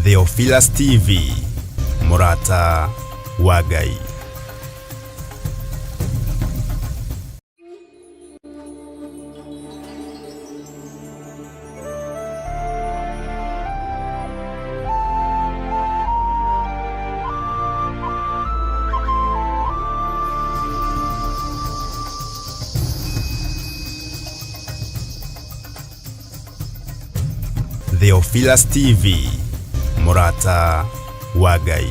Theophilus TV, Murata wa Ngai. Theophilus TV, Murata wa Ngai.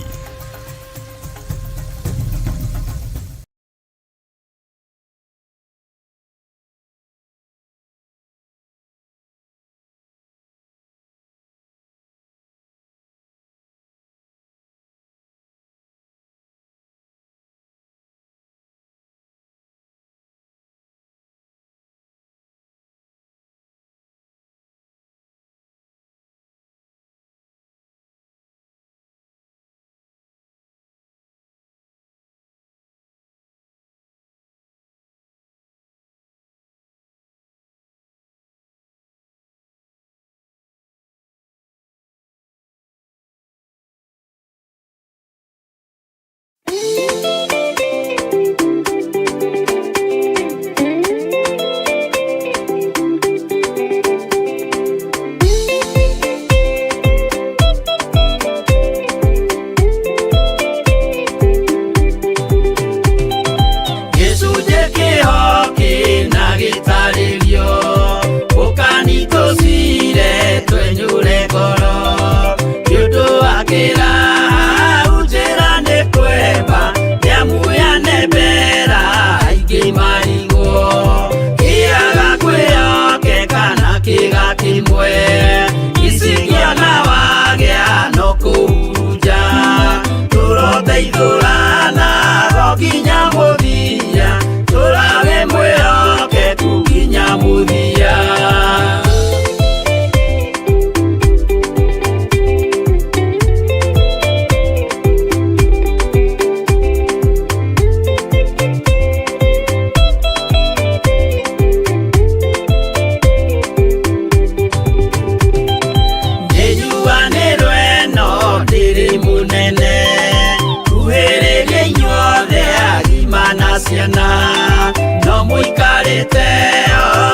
No muikarite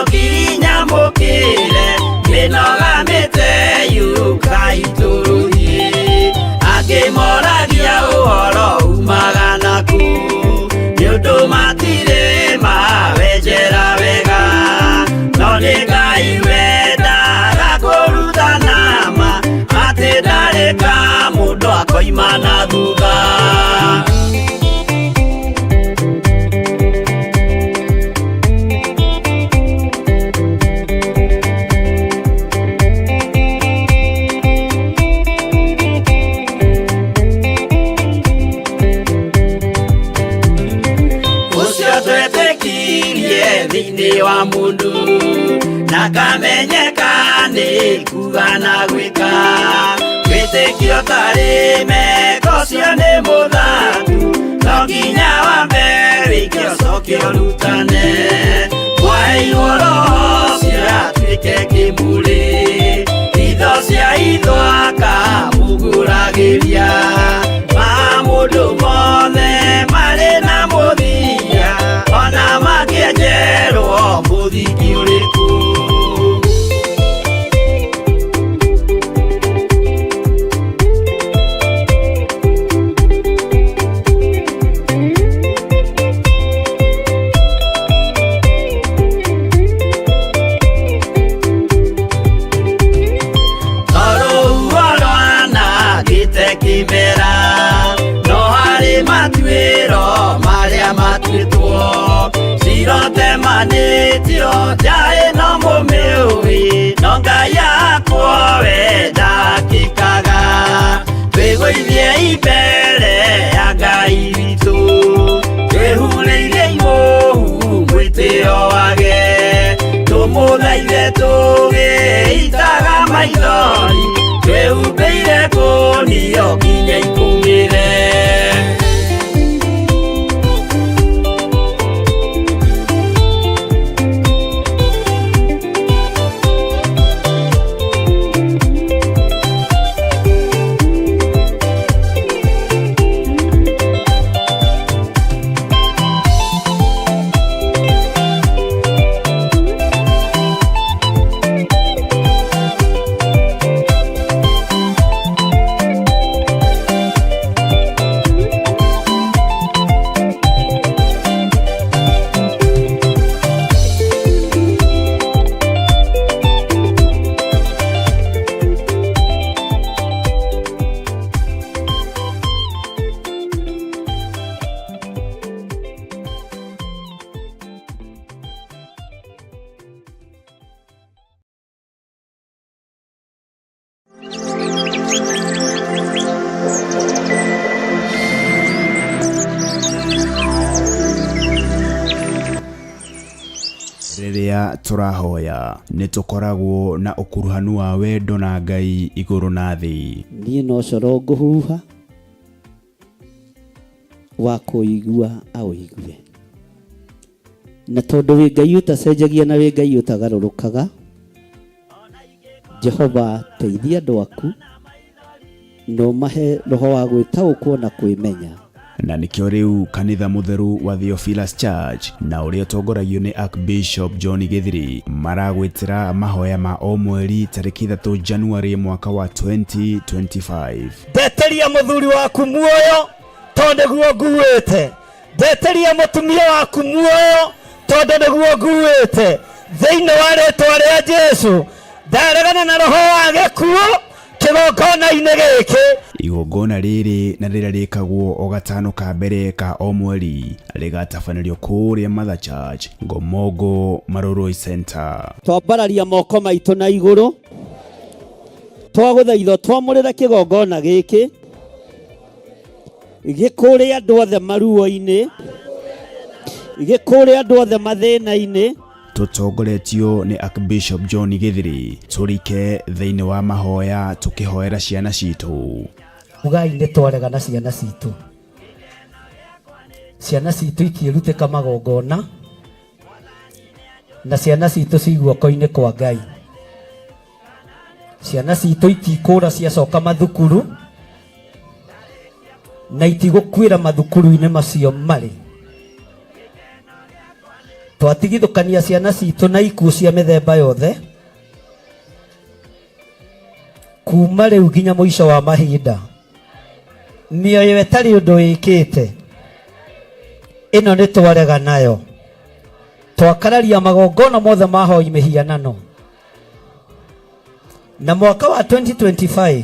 okinya mukire minogamite yukaituruhi akimoragia uhoro umaga naku niundu matire mawenjera wega no ni Ngai wendaga kuruta nama ati ndareka mundu akoima na thutha. Thini wa mundu nakamenyeka ni kuga na gwika witikio tarime kocio ni muthatu no nginya wambe wikio cokio rutane kwa igoro cia twike kimuri itho cia ithwaka muguragiria ma mundu mothe mari na muthia ona magienjerwo muthiki uriku. Sirote manitio jae no mumiui no Ngai yakwa wenda kikaga twigwithie ibere ya Ngai witu twehureirie imuhu mwitio wage tumuthaithe tugiitaga maithori twehumbeire kunio nginya ikumire. riria turahoya ni tukoragwo na ukuruhanu wa wendo na Ngai iguru na thi. Nie no coro nguhuha wa kuigua auigue, na tondu wi Ngai utacenjagia na wi Ngai utagarurukaga. Jehova teithia andu aku no mahe roho wa gwitaũkwo na kwimenya. Na nikio riu kanitha mutheru wa Theophilus Church na uria tongoragio ni Archbishop John Githiri maragwitira mahoya ma o mweri tariki 3 January mwaka wa 2025. Ndeteria muthuri waku muoyo tondu niguo nguite. Ndeteria mutumia waku muoyo tondu niguo nguite. Thiini wa ritwa ria Jesu ndaregana na roho wa gikuo kigongona-ini giki. Igongona riri na rira rikagwo o gatano ka mbere ka o mweri rigatabanĩrio kũrĩa Mother Church Ngomongo Maroroi Center. Twambararia moko maitũ na igũrũ twagũthaitha twamũrĩre kĩgongona gĩkĩ gĩkũrĩ andũ othe maruo-inĩ, gĩkũrĩ andũ othe mathĩna-inĩ. Tutongoretio ni Archbishop John Githiri turike thiini wa mahoya tukihoera ciana citu. Ugai nĩ twaregana ciana citu. Ciana citu ikĩrutĩka magongona na ciana citu ciguoko-inĩ kwa Ngai. Ciana citu itikũra ciacoka mathukuru na itigũkwĩra mathukuru-inĩ macio marĩ. Twatigithũkania ciana citu na ikuũ cia mĩthemba yothe kuma rĩu nginya mũico wa mahinda. Mĩoyo ĩtarĩ ũndũ ĩkĩte ĩno nĩ twarega nayo. Twakararia magongona mothe mahoi mĩhianano. Na mwaka wa 2025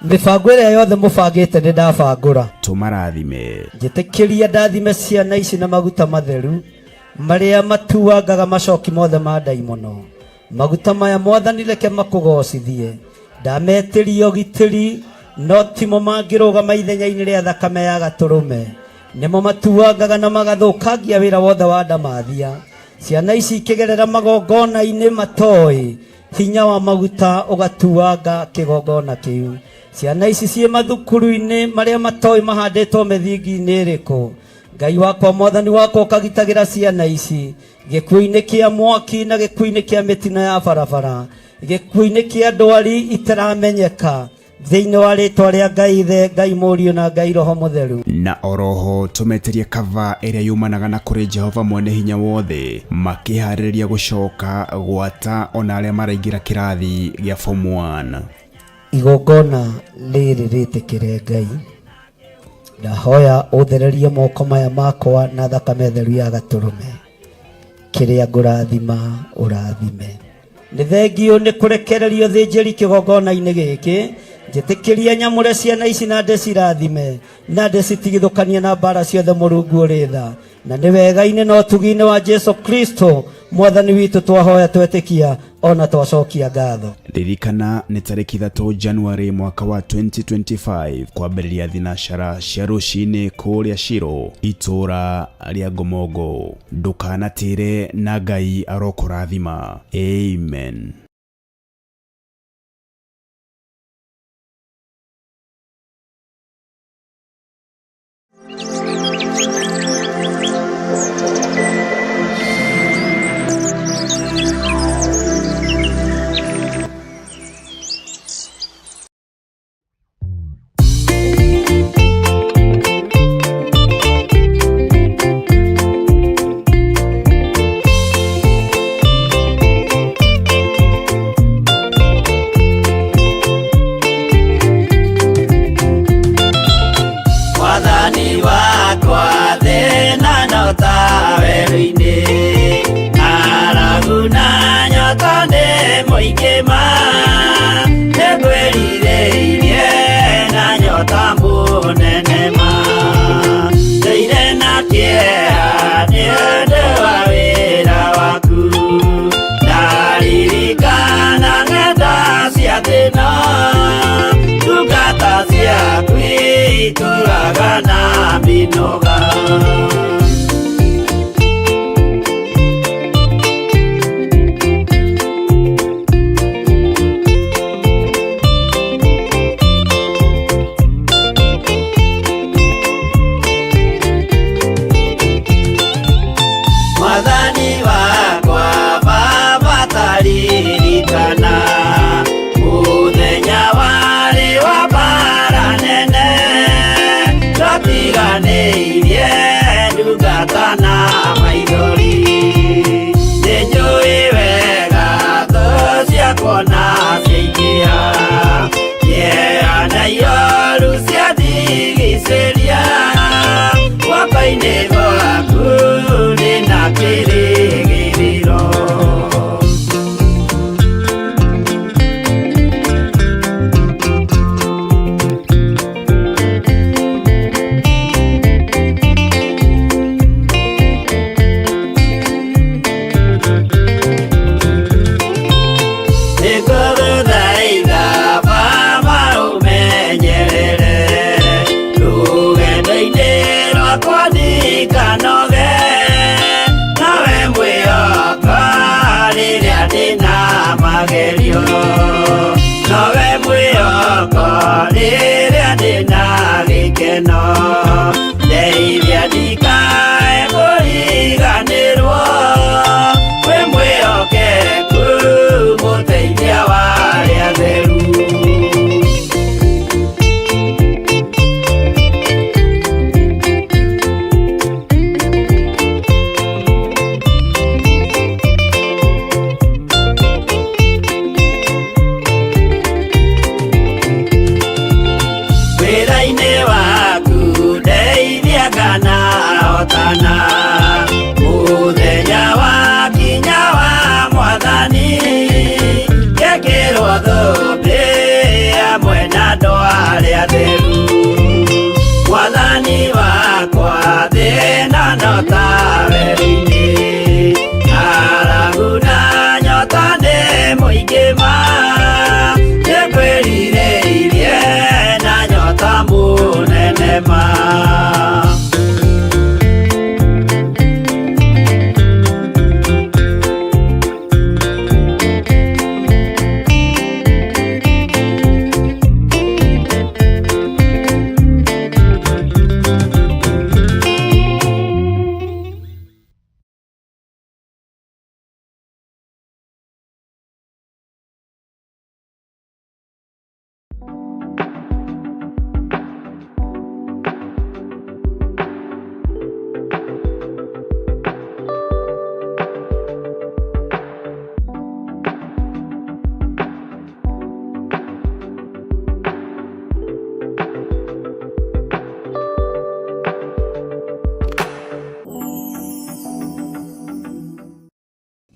mibango ĩrĩa yothe mũbangĩte nĩ ndabangũra. Tumarathime. Njĩtĩkĩria ndathime ciana ici na maguta matheru marĩa matuangaga macoki mothe ma ndaimono. Maguta maya Mwathani reke makũgocithie. Ndametĩria ũgitĩri no timo mangĩrũgama ithenya-inĩ rĩa thakame ya Gatũrũme. Nĩmo matuangaga na magathũkangia wĩra wothe wa ndamathia. Ciana ici ikĩgerera magongona-inĩ matoĩ hinya wa maguta ũgatuanga kĩgongona kĩu. Ciana ici ciĩ mathukuru-inĩ marĩa matoĩ mahandĩtwo mĩthingi-inĩ ĩrĩkũ. Ngai wakwa Mwathani wakwa ũkagitagĩra ciana ici gĩkuũ-inĩ kĩa mwaki na gĩkuũ-inĩ kĩa mĩtino ya barabara, gĩkuũ-inĩ kĩa ndwari itaramenyeka. Thĩinĩ wa rĩtwa rĩa Ngai Ithe, Ngai Mũriũ na Ngai Roho Mũtheru. Na oroho tumeterie kava ĩrĩa yumanaga na kũrĩ Jehova Mwene Hinya Wothe makĩharĩrĩria gũcoka gwata ona arĩa maraingĩra kĩrathi gĩa form 1. Igongona rĩrĩ rĩtĩkĩre Ngai. Ndahoya ũthererie moko maya makwa na thakame theru ya Gatũrũme. Kĩrĩa ngũrathima ũrathime. Nĩ thengio nĩ kũrekererio thĩnjĩri kĩgongona-inĩ gĩkĩ. Njĩtĩkĩria nyamũre ciana ici na ndĩcirathime na ndĩcitigithũkanie na mbara ciothe Mũrungu ũrĩ tha. Na nĩ wega-inĩ na ũtugi-inĩ wa Jesu Kristo Mwathani witũ twahoya twetĩkia ona twacokia ngatho. Ririkana nĩ tariki 3 January mwaka wa 2025 kwambĩrĩria thinacara cia rũcinĩ kũrĩa Shiro itũra rĩa Ngomongo. Ndũkanatĩre na Ngai arokũrathima. Amen. rĩrĩa ndĩna gĩkeno ndeithia ndikae kũriganĩrwo wĩ mwĩhokeku mũteithia wa arĩa atheru. Mũthenya wa kinya wa Mwathani gekĩrwo thũmbĩ hamwe na andũ arĩa atheru. Mwathani wakwa thĩna no ta werũ-inĩ, ng'aragu na nyota nĩ mũingĩ ma nĩngwĩrirĩirie na nyota mũnene ma.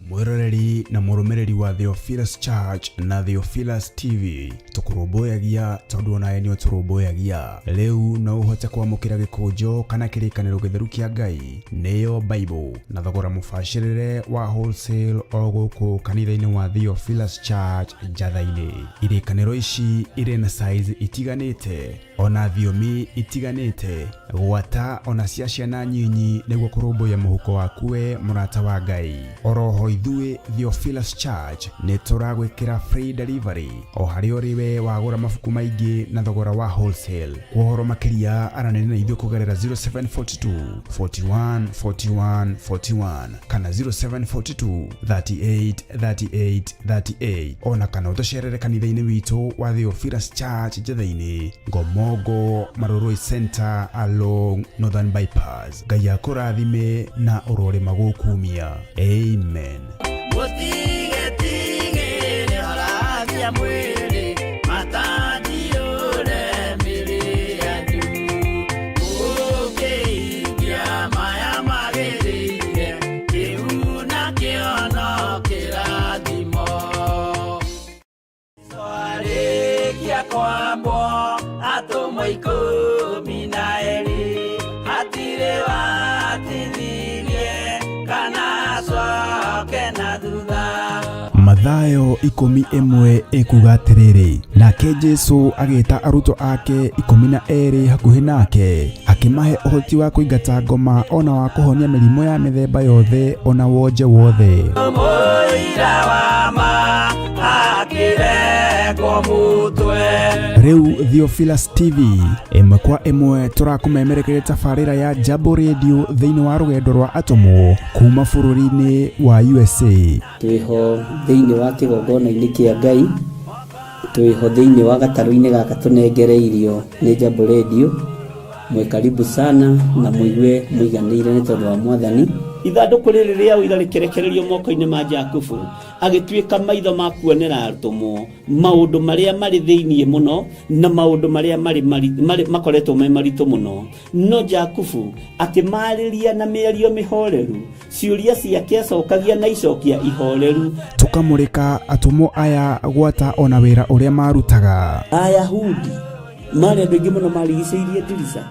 Mwiroreri na mũrũmĩrĩri wa Theophilus Church na Theophilus TV tũkũrũmbũyagia tondũ onawe nĩ ũtũrũmbũyagia. Rĩu no ũhote kwamũkĩra gĩkũnjo kana kĩrĩkanĩro gĩtheru kĩa Ngai nĩyo Bible na thogora mũbacĩrĩre wa wholesale o gũkũ kanitha-inĩ wa Theophilus Church Njatha-inĩ. Irĩkanĩro ici irĩ na size itiganĩte ona thiomi itiganĩte, gwata ona cia ciana nyinyi nĩguo kũrũmbũya mũhuko waku we mũrata wa Ngai. Oroho ithuĩ Theophilus Church nĩ tũragwĩkĩra free delivery o harĩ ũrĩ we wagũra mabuku maingĩ na thogora wa wholesale. Kwa ũhoro makĩria aranĩria na ithuĩ kũgerera 0742 41 41 41 kana 0742 38 38 38 ona kana ũtũcerere kanitha-inĩ witũ wa Theophilus Church Njatha-inĩ, Ngomongo Maroroi Center along Northern Bypass. Ngai akũrathime na ũrore magũkumia. Amen. Mathayo 11 ekuga atĩrĩrĩ, nake Jesu agĩta arutwo ake 12 hakuhĩ nake akĩmahe ũhoti wa kũingata ngoma ona wa kũhonia mĩrimũ ya mĩthemba yothe ona wonje wothe. Rĩu Theophilus TV ĩmwe kwa ĩmwe tũrakũmemerekeria tabarĩra ya Jambo Radio thĩinĩ wa rũgendo rwa atũmwo kuma bũrũri-inĩ wa USA. Twĩho thĩinĩ wa kĩgongona-inĩ kĩa Ngai, twĩho thĩinĩ wa gatarũ-inĩ gaka tũnengereirio nĩ Jambo Radio. Mwe karibu sana na mũigue mũiganĩire nĩ tondũ wa Mwathani. Ithandũkũ rĩrĩ rĩa ũira rĩkĩrekererio moko-inĩ ma Jakubu, agĩtuĩka maitho ma kuonera atũmwo maũndũ marĩa marĩ thĩinĩ mũno na maũndũ marĩa makoretwo me maritũ mũno. No Jakubu akĩmarĩria na mĩario mĩhoreru, ciũria ciake acokagia na icokia ihoreru. Tũkamũrĩka atũmwo aya gwata ona wĩra ũrĩa marutaga. Ayahudi marĩ andũ aingĩ mũno marigicĩirie ndirica.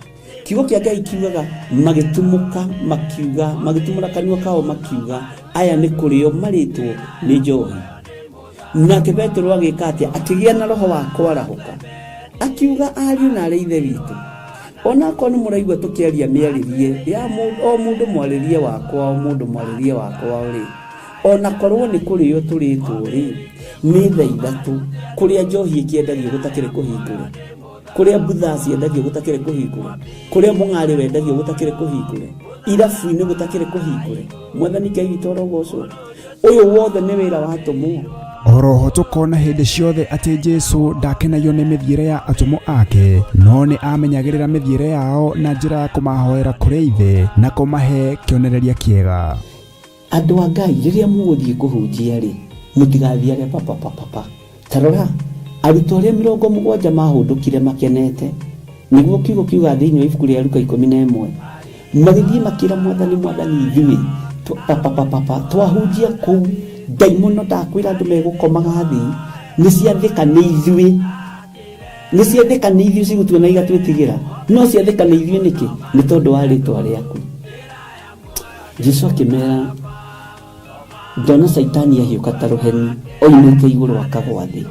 Kiugo kĩa Ngai kiugaga magĩtumũka makiuga, magĩtumũra kanua kao makiuga aya nĩ kũrĩo marĩtwo nĩ njohi. Nake Petero agĩka atĩa? Akĩgĩa na roho wa kwarahũka, akiuga ariũ na arĩ ithe witũ, ona korwo nĩ mũraigua tũkĩaria mĩarĩrie ya o mũndũ mwarĩrie wakwa, o mũndũ mwarĩrie wakwa rĩ, ona korwo nĩ kũrĩo tũrĩtwo rĩ, nĩ thaa ithatũ kũrĩa njohi ĩkĩendagio gũtakĩrĩ kũhingũre. kuria butha ciendagio gutakire kuhingure, kuria mung'ari wendagio gutakire kuhingure, irabu-ini gutakire kuhingure. Mwathani Ngai witũ arogocwo. Uyu wothe nĩ wĩra watũmwo. Oroho tukona hindi ciothe ati Jesu ndakenagio ni mithiire ya atumo ake, no ni amenyagirira mithiire yao na njira ya kumahoera kuri ithe na kumahe kionereria kiega. Andu a Ngai riria muguthie kuhunjia ri, mutigathiage papa. Tarora arutwo aria 70 mahundukire makenete, niguo kiugo kiuga thiini wa ibuku ria Luka 11, magithie makira mwathani ithuĩ papa twahunjia kuu daimono ndakwira andu megukomaga thi ni ciathika ni ithuĩ cigutuona igatwitigira, no ciathika ni ithuĩ niki? Ni tondu wa ritwa riaku. Jesu akimera ndona Saitani ahiuka ta ruheni oimite iguru akagwa thi.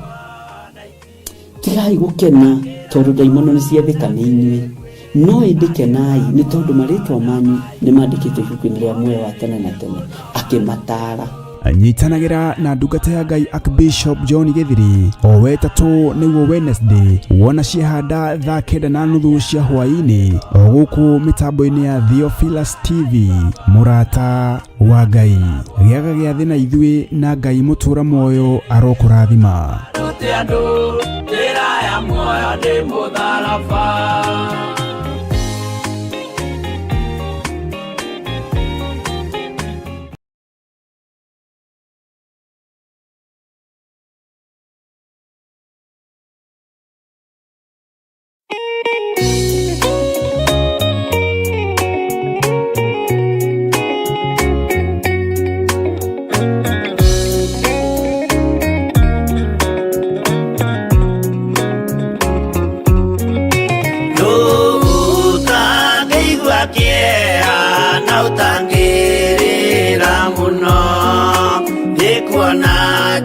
Tigai gukena tondu daimono ni ciathika ni inyuĩ, no indikenai ni tondu maritwa manyu ni mandikitwo ibuku-ini ria muoyo wa tene na tene, akimatara. Anyitanagira na ndungata ya Ngai Archbishop John Githiri o wetatu niguo Wednesday wona ciehanda thaa 9:30 cia hwaini o guku mitambo-ini ya Theophilus TV. Murata wa Ngai giaga gia thi na ithuĩ na Ngai mutura muoyo arokurathima.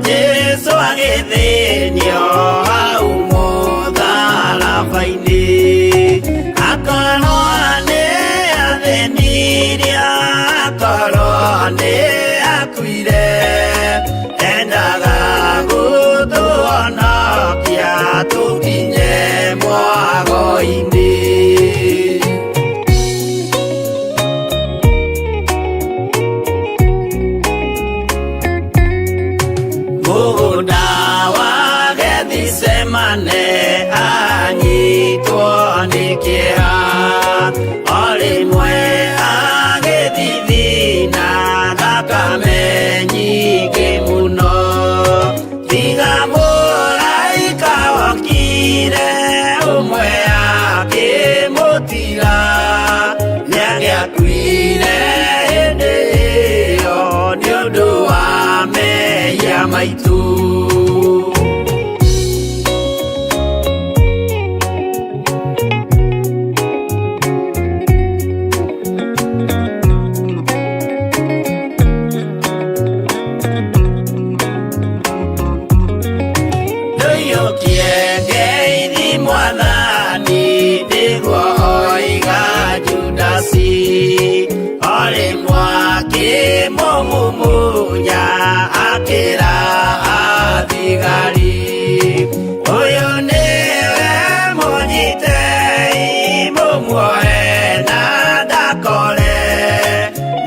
Jesu agithinio hau mũtharaba-inĩ, akorwo nĩ athĩnirie, akorwo nĩ akuire, endaga gũtũhonokia tũkinye mwago-inĩ. Semane anyitwo nĩ kĩeha, o rĩmwe agĩthithina thakame nyingĩ mũno, tiga mũraika wokire ũmwe akĩmũtiga, nĩagĩakuire hĩndĩ ĩyo nĩ ũndũ wa mehia maitũ. Mumunya akira athigari, uyu niwe munyitei mumuoe na ndakore,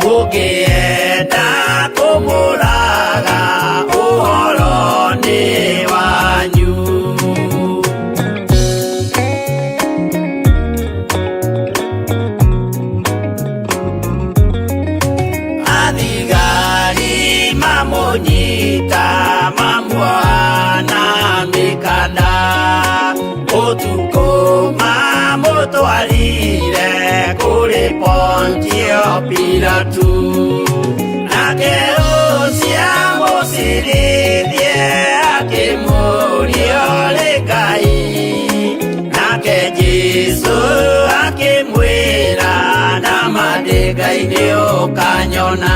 mukienda kumuraga uhoro ni wanyu. Nyita mamwana mikanda, utuko mamutwarire kuri Pontio Pilatu, nake ucia musirithie akimuria ri Ngai, nake Jesu akimwira na mandĩka-inĩ ũkanyona.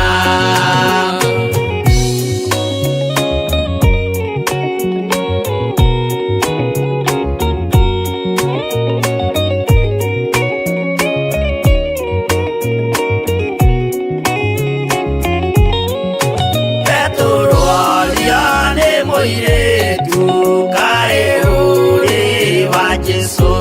Moiretu kae uri wa Jesu,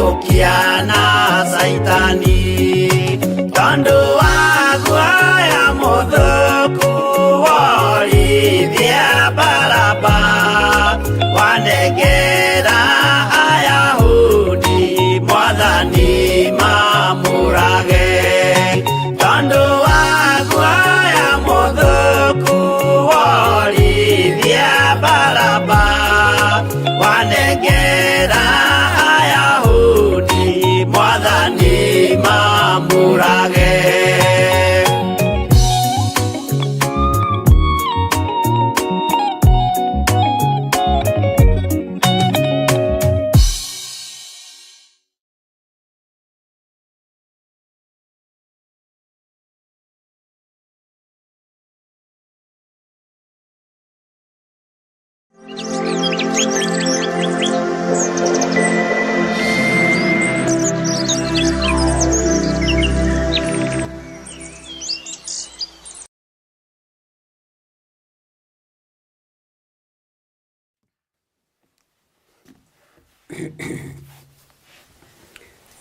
gũkia na Saitani tondũ wa guoya mũthũku worithia Baraba wanengera Ayahudi Mwathani mamũrage tondũ wa guoya mũthũku worithia Baraba wanengera Ayahudi Mwathani mamũrage.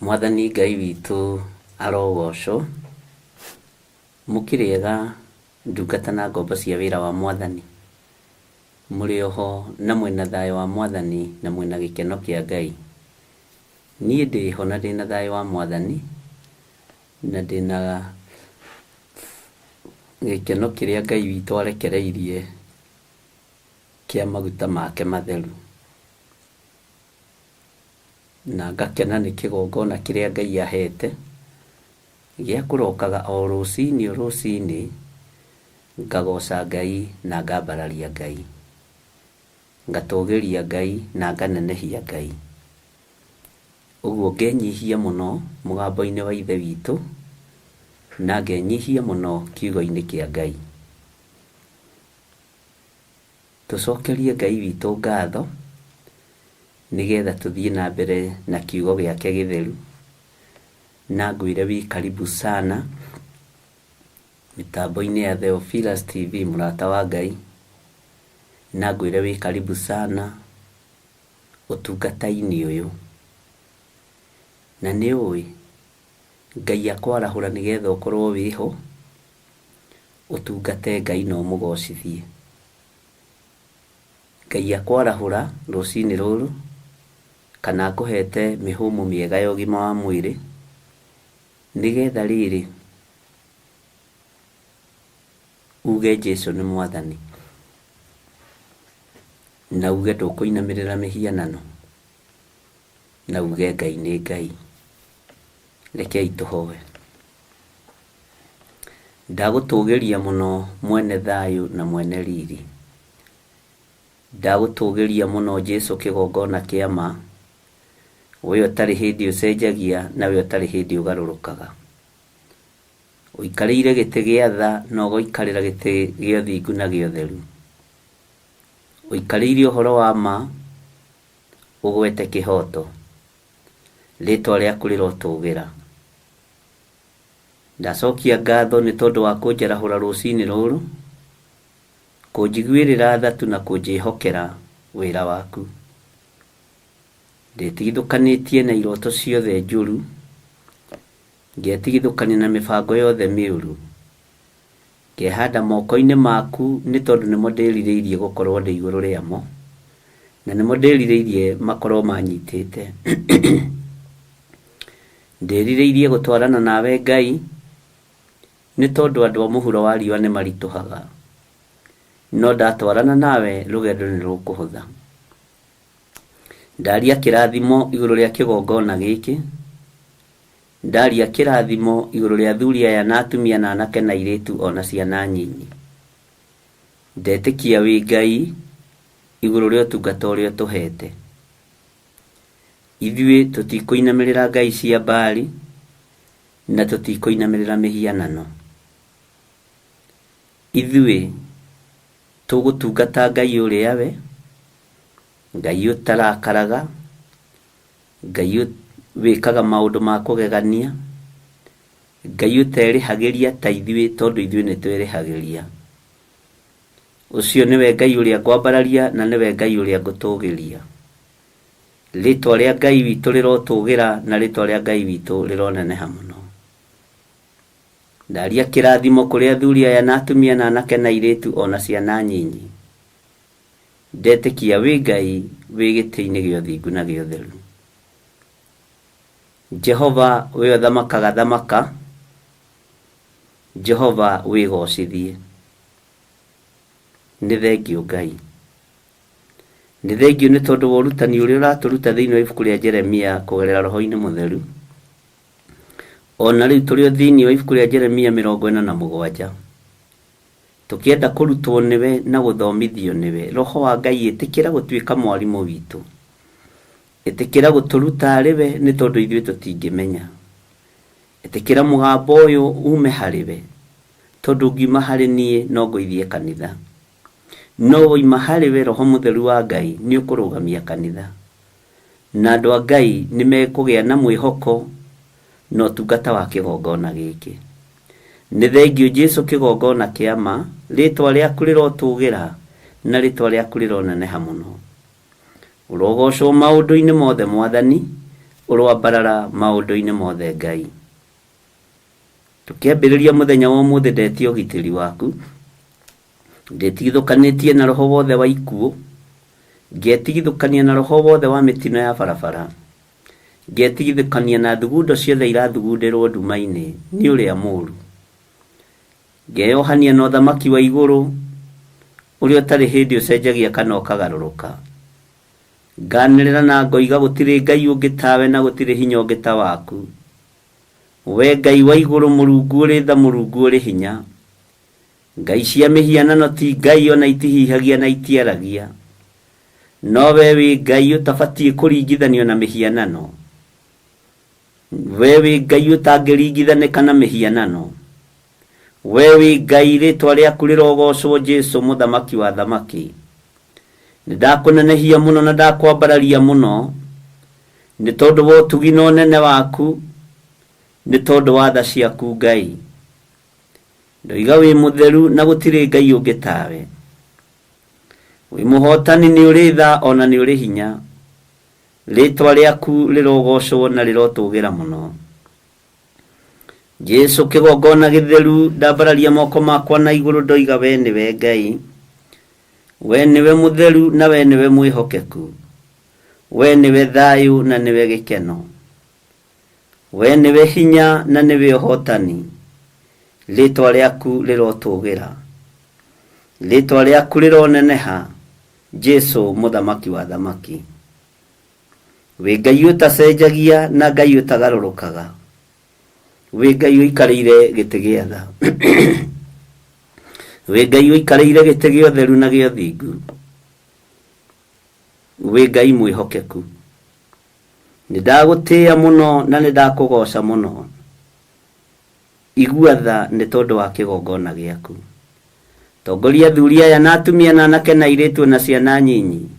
Mwathani Ngai witũ arogocwo, mũkĩrĩega ndungata na ngombo cia wĩra wa Mwathani, mũrĩ oho na mwĩna thayũ wa Mwathani na mwĩna gĩkeno kĩa Ngai. Niĩ ndĩho na ndĩna thayũ wa Mwathani na ndĩna gĩkeno kĩrĩa Ngai witũ arekereirie kĩa maguta make matheru, na ngakena nĩ kĩgongona kĩrĩa Ngai ahete gĩa kũrokaga o rũcinĩ ngagoca Ngai na ngambararia Ngai, ngatũgĩria Ngai na nganenehia Ngai. Ũguo ngenyihia mũno mũgambo-inĩ wa Ithe witũ na ngenyihia mũno kiugo-inĩ kĩa Ngai. Tũcokerie Ngai witũ ngatho nĩgetha tũthiĩ na mbere na kiugo gĩake gĩtheru, na ngwĩre wĩ karibu sana mitambo-inĩ ya Theophilus TV mũrata wa Ngai, na ngwĩre wĩ karibu sana ũtungata-inĩ ũyũ. Na nĩ ũĩ Ngai akwarahũra nĩgetha ũkorwo wĩho ũtungate Ngai na ũmũgocithie. Ngai akwarahũra rũcinĩ rũrũ kana akũhete mĩhũmũ mĩega ya ũgima wa mwĩrĩ nĩgetha rĩrĩ uge Jesũ nĩ Mwathani na uge ndũkũinamĩrĩra mĩhianano na uge Ngai nĩ Ngai. Rekei tũhoe. Ndagũtũgĩria mũno mwene thayũ na mwene riri, ndagũtũgĩria mũno Jesũ kĩgongona kĩa ma, we ũtarĩ hĩndĩ ũcenjagia na we ũtarĩ hĩndĩ ũgarũrũkaga. Ũikarĩire gĩtĩ gĩa tha na ũgũikarĩra gĩtĩ gĩa ũthingu na gĩa ũtheru. Ũikarĩire ũhoro wa ma ũgwete kĩhoto, rĩtwa rĩaku rĩrotũgĩra. Ndacokia ngatho nĩ tondũ wa kũnjarahũra rũcinĩ rũrũ, kũnjiguĩrĩra tha tu na kũnjĩhokera wĩra waku. Ndĩtigithũkanĩtie na iroto ciothe njũru, ngetigithũkania na mĩbango yothe mĩũru, ngehanda moko-inĩ maku nĩ tondũ nĩmo ndĩrirĩirie gũkorwo ndĩ igũrũ rĩamo, na nĩmo ndĩrirĩirie makorwo manyitĩte. Ndĩrirĩirie gũtwarana nawe Ngai nĩ tondũ andũ a mũhuro wa riũa nĩ maritũhaga, no ndatwarana nawe rũgendo nĩ rũkũhũtha. Ndaria kĩrathimo igũrũ rĩa kĩgongona gĩkĩ, ndaria kĩrathimo igũrũ rĩa athuri aya na atumia na anake na airĩtu ona ciana nyinyi. Ndetĩkia wĩ Ngai igũrũ rĩa ũtungata ũrĩa tũhete. Ithuĩ tũtikũinamĩrĩra ngai cia Baali na tũtikũinamĩrĩra mĩhianano. Ithuĩ tũgũtungata Ngai ũrĩa we, Ngai ũtarakaraga, Ngai wĩkaga maũndũ ma kũgegania, Ngai ũterĩhagĩria ta ithuĩ tondũ ithuĩ nĩ twĩrĩhagĩria. Ũcio nĩwe Ngai ũrĩa ngwambararia na nĩwe Ngai ũrĩa ngũtũgĩria. ritwa ria Ngai witu rirotugira na ritwa ria Ngai witu rironeneha muno. Ndaria kirathimo kuri athuri aya na atumia na anake na iritu ona ciana nyinyi. Ndetikia wi Ngai wi giti-ini gio thingu na gio theru. Jehova wi uthamakaga thamaka. Jehova wi gocithie. Nĩ thengio Ngai. Nĩ thengio nĩ tondu wa urutani uria uraturuta thiini wa ibuku ria Jeremia kugerera Roho-ini Mutheru. Ona riu turi thiini wa ibuku ria Jeremia 47. Tukienda kurutwo niwe na guthomithio niwe. Roho wa Ngai itikira gutuika mwarimu witu. Itikira guturuta ariwe ni tondu ithuĩ tutingimenya. Itikira mugambo uyu ume hariwe tondu ngima hari nie no ngoithie kanitha. No woima hariwe Roho Mutheru wa Ngai ni ukurugamia kanitha. Na andu a Ngai ni mekugia na mwihoko no tungata wa kigongona giki. Nĩ thengio Jesu kigongona kiama, ritwa riaku rirotugira na ritwa riaku rironeneha muno. Urogocwo maundu-ini mothe Mwathani, urwambarara maundu-ini mothe Ngai. Tukiambiriria muthenya wa umuthi ndetie ugitiri waku, ndetigithukanitie na roho wothe wa ikuo, ngetigithukania na roho wothe wa mitino ya barabara, ngetigithukania na thugundo ciothe irathugundirwo nduma-ini ni uria muru. Ngeyohania na uthamaki wa iguru uria utari hindi ucenjagia kana ukagaruruka. Nganirira na ngoiga gutiri Ngai ungi tawe na gutiri hinya ungi ta waku. We Ngai wa iguru Murungu uri tha, Murungu uri hinya. Ngai cia mihianano ti Ngai ona itihihagia na itiaragia. No we wi Ngai utabatie kuringithanio na mihianano. We wi Ngai utangiringithanika na mihianano. We wi Ngai ritwa riaku rirogocwo Jesu muthamaki wa thamaki. Nidakunenehia muno na ndakwambararia muno ni tondu wa utugi na unene waku, ni tondu wa tha ciaku Ngai. Ndoiga wi mutheru na gutiri Ngai ungi tawe. Wi muhotani ni uri tha ona ni uri hinya. Ritwa riaku rirogocwo na rirotugira muno. Jesu kigongona githeru, ndambararia moko makwa na iguru ndoiga we niwe Ngai. We niwe mutheru na we niwe mwihokeku. We niwe thayu na niwe gikeno. We niwe hinya na niwe uhotani. Ritwa riaku rirotugira. Ritwa riaku rironeneha Jesu muthamaki wa thamaki. We Ngai utacenjagia na Ngai utagarurukaga. We Ngai uikarĩire gĩtĩ gĩa tha. We Ngai uikarĩire gĩtĩ gĩa ũtheru na gĩa ũthingu. We Ngai mwihokeku. Nĩndagũtĩĩa mũno na nĩndakũgoca mũno. Igua tha nĩ tondũ wa kĩgongona gĩaku. Tongoria athuri aya na atumia na anake na airĩtu na ciana nyinyi.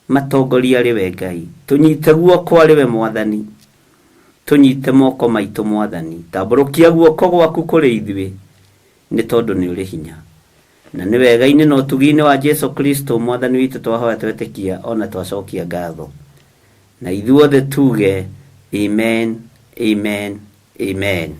Matongoria arĩ we Ngai. Tũnyite guoko arĩ we Mwathani. Tunyite moko maitu Mwathani. Tambũrũkia guoko gwaku kũrĩ ithuĩ nĩ tondũ nĩ ũrĩ hinya. Na nĩ wega-inĩ na ũtugi-inĩ wa Jesu Kristo Mwathani witũ twahoya twetĩkia ona twacokia ngatho. Na ithuothe tuge amen, amen, amen.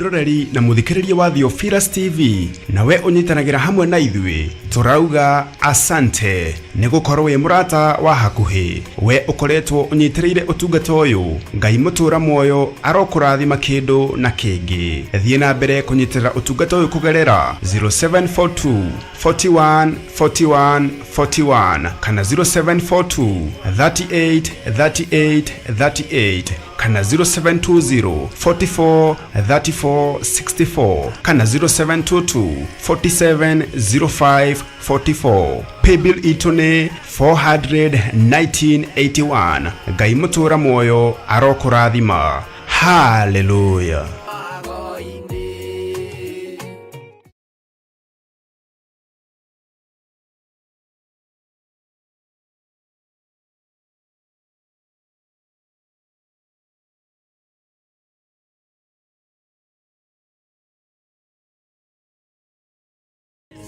mwiroreri na muthikiriria wa Theophilus TV nawe unyitanagira hamwe na ithui turauga asante nigukorwo wi murata wa hakuhi we ukoretwo unyitiriire utungata uyu ngai mutura moyo arokurathima kindu na kingi thie na mbere kunyitirira utungata uyu kugerera 0742 41 41 41 kana 0742 38 38 38 kana 0720 44 34 64 kana 0722 47 05 44 paybill itone 41981 ngai mutura moyo arokurathima hallelujah.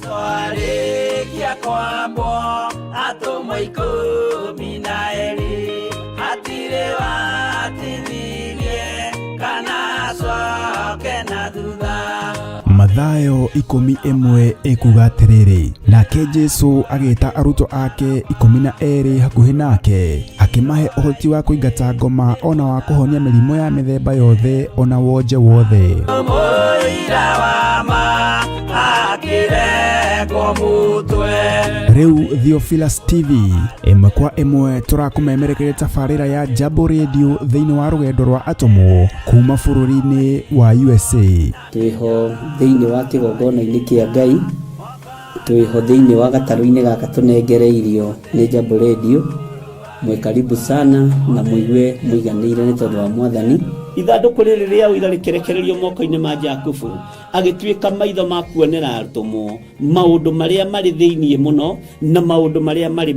Soarekia kwambo atumwa 12 atire watithirie kana coke na thutha. Mathayo 11 ikuga atiriri nake Jesu agita arutwo ake 12 hakuhi nake akimahe uhoti wa kuingata ngoma ona wa kuhonia mirimo ya mithemba yothe ona wonje wothe. Moira wa ma akire Riu Theophilus TV imwe kwa imwe turakumemerekeria tafarira ya Jambo Radio thiini wa rugendo rwa atomo kuma bururi-ini wa USA. Twiho thiini wa kigongona-ini kia Ngai, twiho thiini wa gataru-ini gaka tunengereirio ni Jambo Radio. Mwe karibu sana na muigue muiganire ni tondu wa Mwathani. Ithanduku riri ria uira rikerekererio moko-ini ma Jakubu agituika maitho ma kuonera atumo maundu maria mari thiini muno na maundu maria mari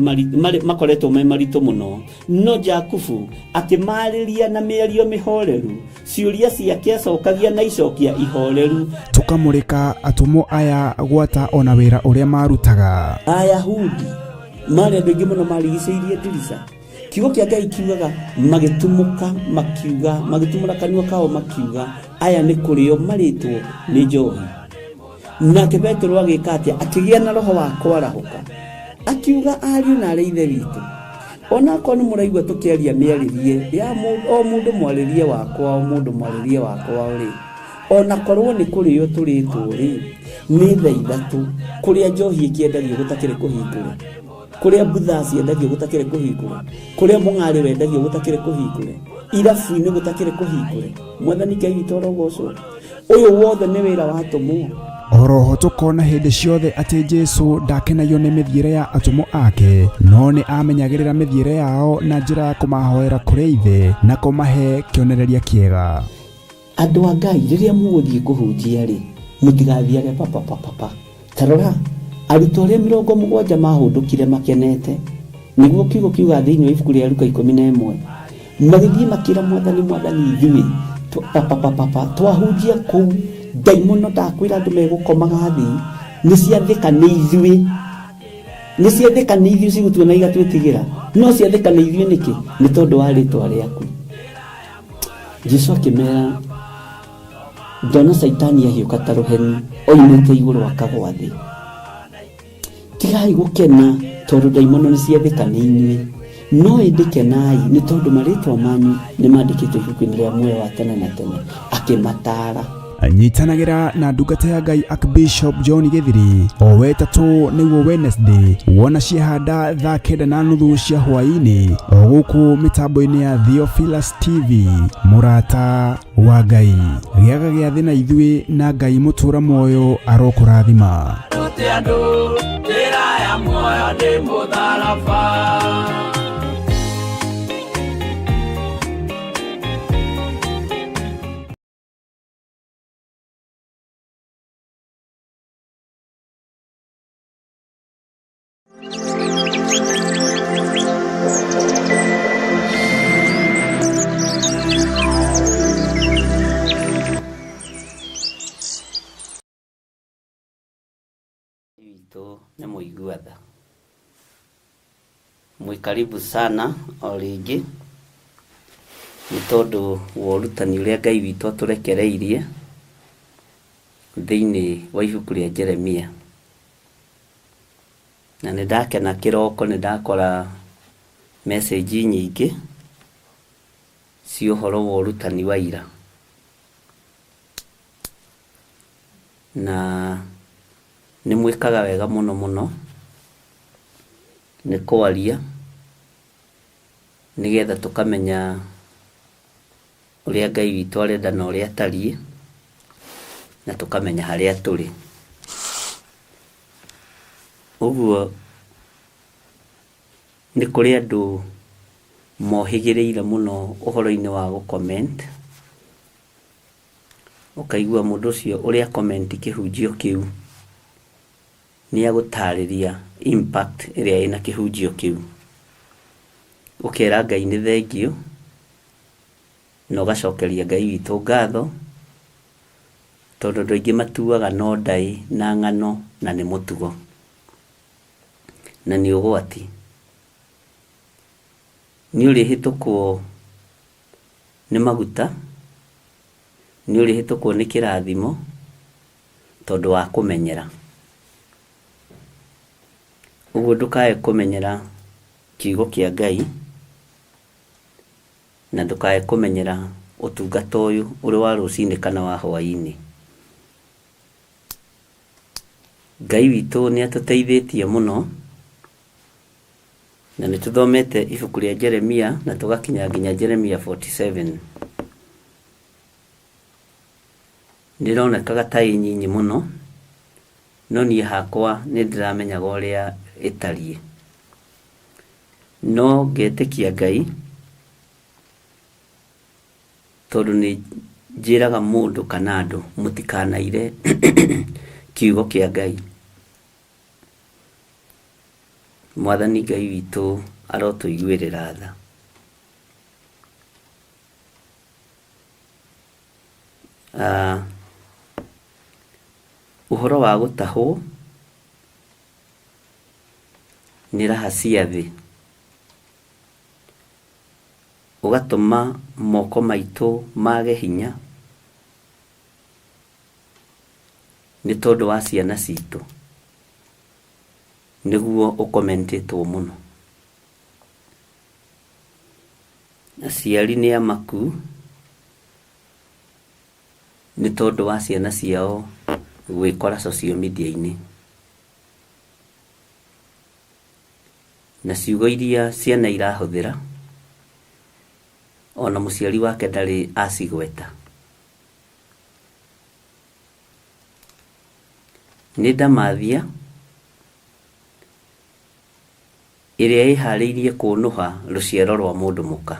makoretwo me maritu muno no Jakubu akimariria na miario mihoreru ciuria ciake acokagia na icokia ihoreru tukamurika atumo aya gwata ona wira uria marutaga. Ayahudi mari andu muno marigiceirie dirisa kiugo kia Ngai kiugaga magitumuka makiuga magitumura kanua kao makiuga aya ni kurio maritwo ni njohi. Nake Petro agikatia akigia na roho wa kwarahuka akiuga ariu na ithe witu ona ko ni muraigwa tukiaria miaririe ya mundu mwaririe wakwa mundu mwaririe wakwa uri ona korwo ni kurio turitwo ri ni tha ithatu kuria njohi ikiendagio gutakire kuhingura kuria butha ciendagio gutakire kuhingura kuria mung'ari wendagio gutakire kuhingura irabu-ini gutakire kuhingura. Mwathani Ngai witũ arogocwo. Uyu wothe ni wira wa atumo. Oroho tukona hindi ciothe ati Jesu ndakenagio ni mithiire ya atumo ake no ni amenyagirira mithiire yao na njira ya kumahoera kuri ithe na kumahe kionereria kiega. Andu a Ngai riria muguthie kuhunjia ri mutigathiage papa tarora arutwo aria 70 mahundukire makenete niguo kiugo kiuga thiini wa ibuku ria Luka 11 magithie makira Mwathani ithui papa twahunjia kuu daimono ndakwira andu megukomaga thi ni ciathika ni ithui cigutwo na igatwitigira no ciathika ni ithui niki ni tondu wa ritwa riaku. Jesu akimera ndona Saitani ahiuka ta ruheni oimite iguru akagwa thi. Tigai gukena tondu daimono ni ciathika ni inyui no indikenai ni tondu maritwa manyu ni mandikitwo ibuku-ini ria muoyo wa tene na tene akimatara. Anyitanagira na ndungata ya Ngai Archbishop John Githiri o wetatu niguo Wednesday wona ciehanda thaa 9:30 cia hwaini o guku mitambo-ini ya Theophilus TV murata wa Ngai giaga gia thina ithui na Ngai mutura moyo arokurathima. Na muiguatha mwi karibu sana o ringi ni tondu wa urutani uria Ngai witu aturekereirie thĩinĩ wa ibuku rĩa Jeremia, na nĩndakena kĩroko nĩndakora message nyingĩ cia ũhoro wa ũrutani wa ira, na nĩmwĩkaga wega mũno mũno nĩ kwaria nĩgetha tũkamenya ũrĩa Ngai witũ arenda na ũrĩa atariĩ, na tũkamenya harĩa tũrĩ. Ũguo nĩ kũrĩ andũ mohĩgĩrĩire mũno ũhoro-inĩ wa gũ-comment, ũkaigua mũndũ ũcio ũrĩa comment kĩhunjio kĩu nĩagũtarĩria impact ĩrĩa ĩna kĩhunjio kĩu, ũkera Ngai nĩ thengio, na ũgacokeria Ngai witũ ngatho, tondũ andũ aingĩ matuaga no ndaĩ na ng'ano na nĩ mũtugo, na nĩ ũgwati. Nĩ ũrĩhĩtũkwo nĩ maguta, nĩ ũrĩhĩtũkwo nĩ kĩrathimo tondũ wa kũmenyera. Ũguo ndũkae kũmenyera kiugo kĩa Ngai, na ndũkae kũmenyera ũtungata ũyũ ũrĩ wa rũcinĩ kana wa hwaĩ-inĩ. Ngai witũ nĩatũteithĩtie mũno, na nĩtũthomete ibuku rĩa Jeremia na tũgakinya nginya Jeremia 47. Nĩronekaga ta nyinyi mũno, no niĩ hakwa nĩndĩramenyaga ũrĩa ĩtariĩ. No ngetĩkia Ngai tondũ nĩ njĩraga mũndũ kana andũ mũtikanaire kiugo kĩa Ngai. Mwathani Ngai witũ arotũiguĩrĩra tha. Ũhoro wa gũtahwo nĩ raha cia thĩ, ũgatũma moko maitũ mage hinya nĩ tondũ wa ciana citũ, nĩguo ũkomentĩtwo mũno. Aciari nĩ amaku nĩ tondũ wa ciana ciao gwĩkora social media-inĩ, na ciugo iria ciana irahũthĩra ona mũciari wake ndarĩ acigweta. Nĩ ndamathia ĩrĩa ĩharĩirie kũnũha rũciaro rwa mũndũ mũka,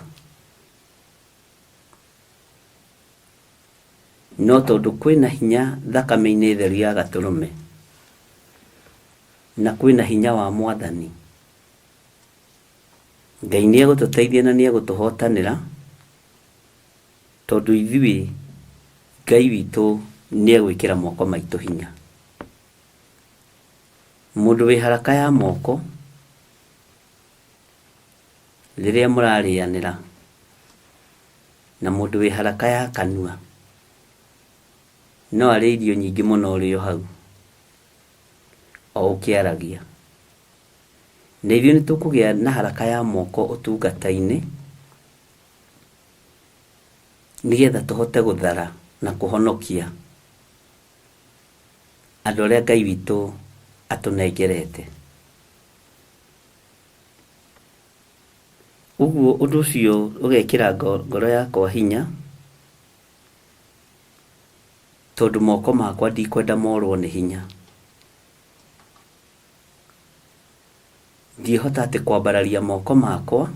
no tondũ kwĩna hinya thakame-inĩ theru ya Gatũrũme, na kwĩna hinya wa Mwathani, Ngai nĩegũtũteithia na nĩegũtũhotanĩra, tondũ ithuĩ Ngai witũ nĩegwĩkĩra moko maitũ hinya. Mũndũ wĩ haraka ya moko rĩrĩa mũrarĩanĩra, na mũndũ wĩ haraka ya kanua no arĩ irio nyingĩ mũno ũrĩ o hau o ũkĩaragia. Na ithuĩ nĩtũkũgĩa na haraka ya moko ũtungata-inĩ, nĩgetha tũhote gũthara na kũhonokia andũ arĩa Ngai witũ atũnengerete. Ũguo ũndũ ũcio ũgekĩra ngoro yakwa hinya, tondũ moko makwa ndikwenda morwo nĩ hinya. Ndiehota atĩ kwambararia moko makwa,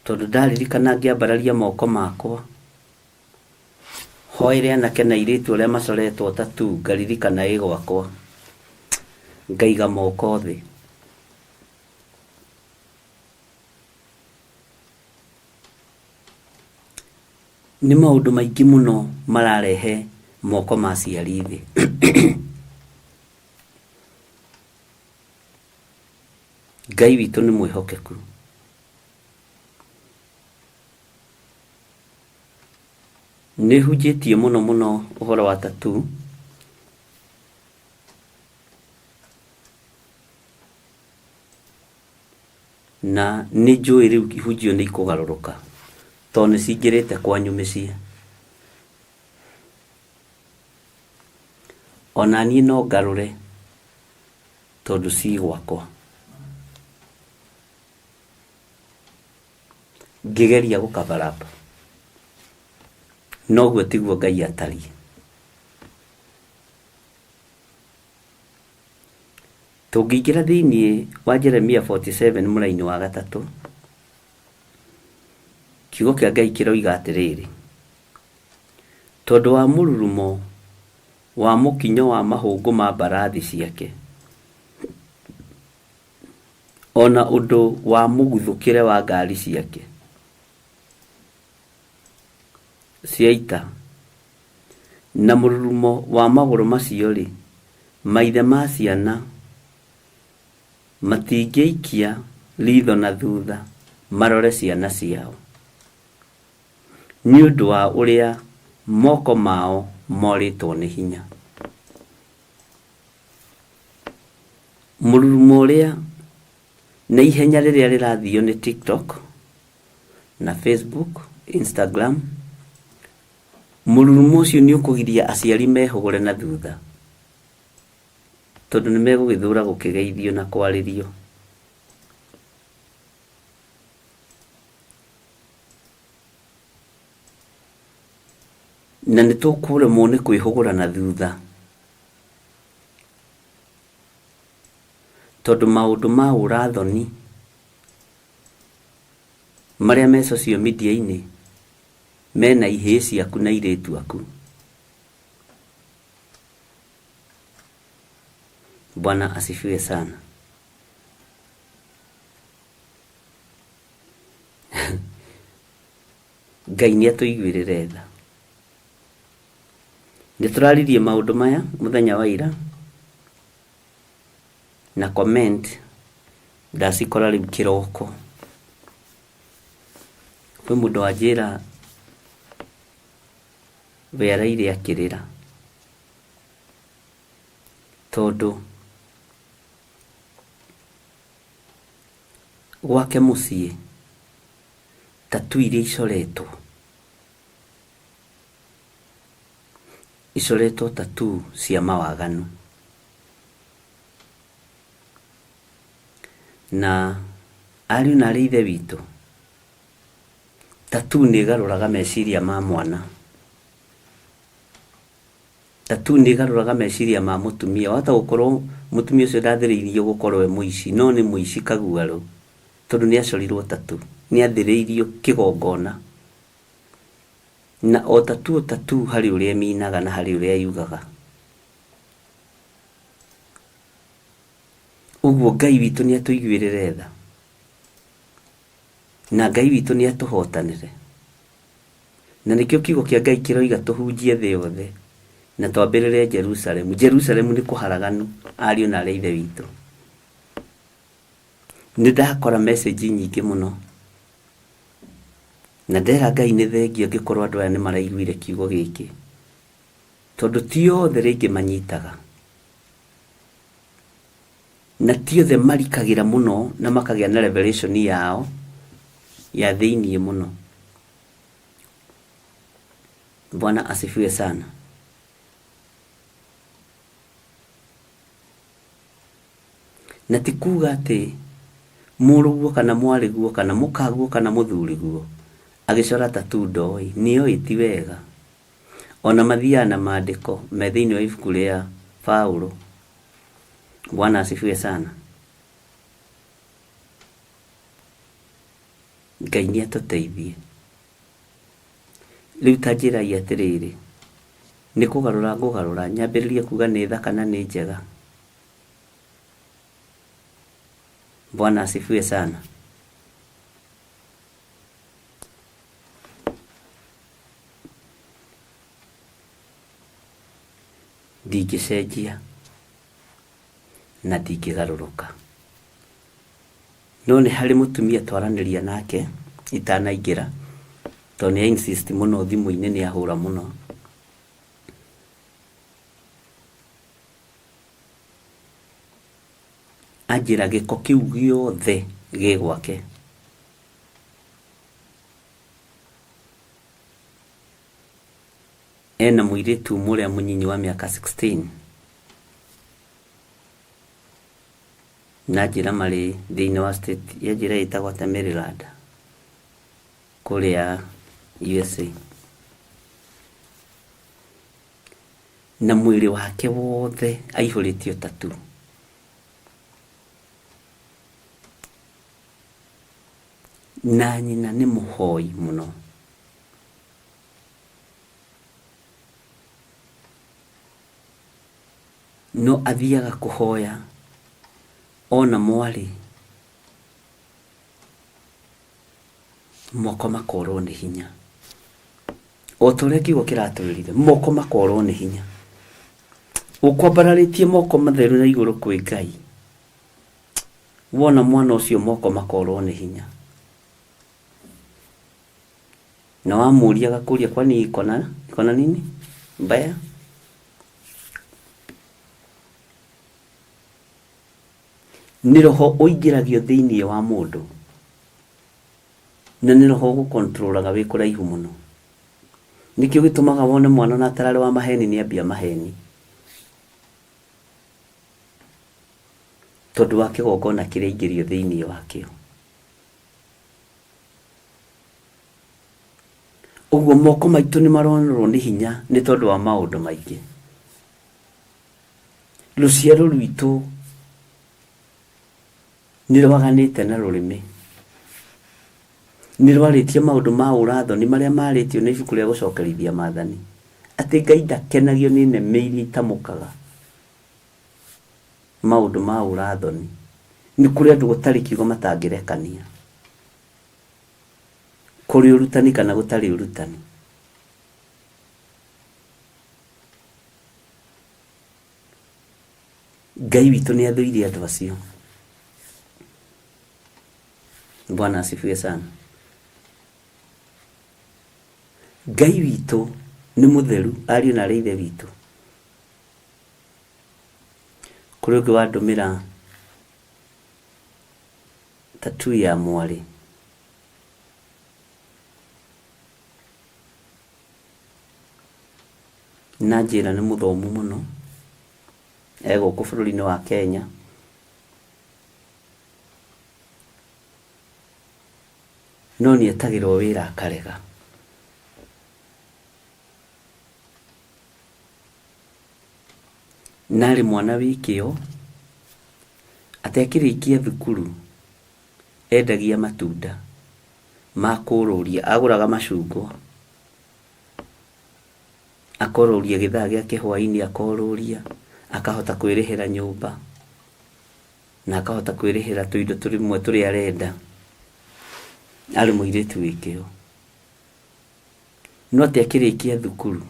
tondũ ndaririkana ngĩambararia moko makwa hoere anake na airĩtu arĩa macoretwo tatu, ngaririkana ĩ gwakwa, ngaiga moko thĩ. Nĩ maũndũ maingĩ mũno mararehe moko ma aciari thĩ. Ngai witũ nĩ mwĩhokeku. nĩ hunjĩtie mũno mũno ũhoro wa tattoo, na nĩ njũĩ rĩu ihunjio nĩ ikũgarũrũka tondũ nĩ cingĩrĩte kwanyu mĩciĩ. Ona niĩ no ngarũre tondũ ci gwakwa, ngĩgeria gũkabaraba, noguo tiguo Ngai atariĩ. Tũngĩingĩra thĩinĩ wa Jeremia 47 mũraini wa 3, kiugo kĩa Ngai kĩroiga atĩrĩrĩ: tondũ wa mũrurumo wa mũkinyo wa mahũngũ ma mbarathi ciake, ona ũndũ wa mũguthũkĩre wa ngari ciake cia ita, na mũrurumo wa magũrũ macio-rĩ, maithe ma ciana matingĩikia ritho na thutha marore ciana ciao, nĩ ũndũ wa ũrĩa moko mao morĩtwo nĩ hinya. Mũrurumo ũrĩa na ihenya rĩrĩa rĩrathio nĩ TikTok na Facebook, Instagram, mũrurumo ũcio nĩ ũkũgiria aciari mehũgũre na thutha, tondũ nĩ megũgĩthũra gũkĩgeithio na kwarĩrio. Na nĩ tũkũremwo nĩ kwĩhũgũra na thutha, tondũ maũndũ ma ũrathoni marĩa me social media-inĩ mena ihĩĩ ciaku na irĩtu aku. Bwana asifiwe sana. Ngai nĩ atũiguĩrĩre tha. Nĩ tũraririe maũndũ maya mũthenya wa ira, na comment ndacikora rĩu kĩroko. Kwĩ mũndũ wanjĩra weareire akĩrĩra tondũ gwake mũciĩ tattoo iria icoretwo tattoo cia mawaganu, na ariũ na arĩ ithe witũ, tattoo nĩ ĩgarũraga meciria ma mwana, tattoo nĩ ĩgarũraga meciria ma mũtumia. Wahota gũkorwo mũtumia ũcio ndathĩrĩirio gũkorwo e mũici, no nĩ mũici kaguarũ, tondũ nĩ acorirwo tattoo, nĩ athĩrĩirio kĩgongona. Na o tattoo harĩ ũrĩa minaga na harĩ ũrĩa yugaga. Ũguo Ngai witũ nĩ atũiguĩrĩre tha, na Ngai witũ nĩ atũhotanĩre, na nĩkĩo kiugo kĩa Ngai kĩroiga tũhunjie thĩ yothe na twambĩrĩre Jerusalemu. Jerusalemu nĩ kũharaganu, ariũ na arĩ ithe witũ. Nĩ ndakora message nyingĩ mũno, na ndera Ngai nĩ thengia angĩkorwo andũ aya nĩ maraiguire kiugo gĩkĩ, tondũ ti othe rĩngĩ manyitaga, na ti othe marikagĩra mũno na makagĩa na revelation yao ya thĩiniĩ mũno. Bwana asifiwe sana. Na ti kuga atĩ mũrũguo kana mwarĩguo kana mũkaguo kana mũthuriguo agĩcora tattoo ndoĩ, nĩoĩ ti wega. Ona mathiaga na maandĩko me thĩinĩ wa ibuku rĩa Paulo. Bwana asifiwe sana. Ngai nĩ atũteithie. Rĩu ta njĩrai atĩrĩrĩ, nĩ kũgarũra ngũgarũra, nyambĩrĩrie kuga nĩ thaka na nĩ njega. Bwana asifiwe sana. Ndingĩcenjia na ndingĩgarũrũka, no nĩ harĩ mũtumia twaranĩria nake itanaingĩra, to ni insist muno thimu-inĩ nĩ ahũra mũno. Anjĩra gĩko kĩu gĩothe gĩ gwake. Ena mũirĩtu mũrĩa mũnyinyi wa mĩaka 16. Na njĩra marĩ thĩinĩ wa state ya njĩra ĩtagwo ta Maryland kũrĩa USA. Na mwĩrĩ wake wothe aihũrĩtio tatu. Na nyina nĩ mũhoi mũno. No athiaga kũhoya ona mwarĩ moko makorwo nĩ hinya. O ta ũrĩa kiugo kĩratwĩrire moko makorwo nĩ hinya. Ũkwambararĩtie moko matheru na igũrũ kwĩ Ngai. Wona mwana ũcio moko makorwo nĩ hinya. Na wamũria gakũria kwani ikona nini mbaya. Nĩ roho ũingĩragio thĩinĩ wa mũndũ na nĩ roho gũkontrolaga wĩ kũraihu mũno. Nĩkĩo gĩtũmaga wone mwana na atararĩ wa maheni nĩ ambia maheni, tondũ wa kĩgongona kĩrĩa aingĩrio thĩinĩ wakĩo. Ũguo moko maitũ nĩ maronerwo nĩ hinya nĩ tondũ wa maũndũ maingĩ. Rũciaro rwitũ nĩ rwaganĩte na rũrĩmĩ. Nĩ rwarĩtie maũndũ ma ũrathoni marĩa marĩtio nĩ ibuku rĩa gũcokerithia maathani. Atĩ Ngai ndakenagio nĩ neme iria itamũkaga. Maũndũ ma ũrathoni nĩ kũrĩ andũ gũtarĩ kiugo matangĩrekania. Kũrĩ ũrutani kana gũtarĩ ũrutani. Ngai witũ nĩ athũire andũ acio. Bwana asifiwe sana. Ngai witũ nĩ mũtheru, ariũ na ithe witũ. Kũrĩ ũngĩ wandũmĩra tattoo ya mwarĩ. Na njĩra nĩ mũthomu mũno. Gũkũ bũrũri-inĩ wa Kenya. No nĩ etagĩrwo wĩra akarega. Narĩ mwana wĩkĩo atekĩrĩkia thukuru endagia matunda ma kũrũria. Agũraga macungwa akorũria gĩthaa gĩake hwainĩ akorũria, akahota kwĩrĩhĩra nyũmba na akahota kwĩrĩhĩra tũindo tũrĩmwe tũrĩa arenda. Arĩ mũirĩtu wĩkĩo. No atekĩrĩkia thukuru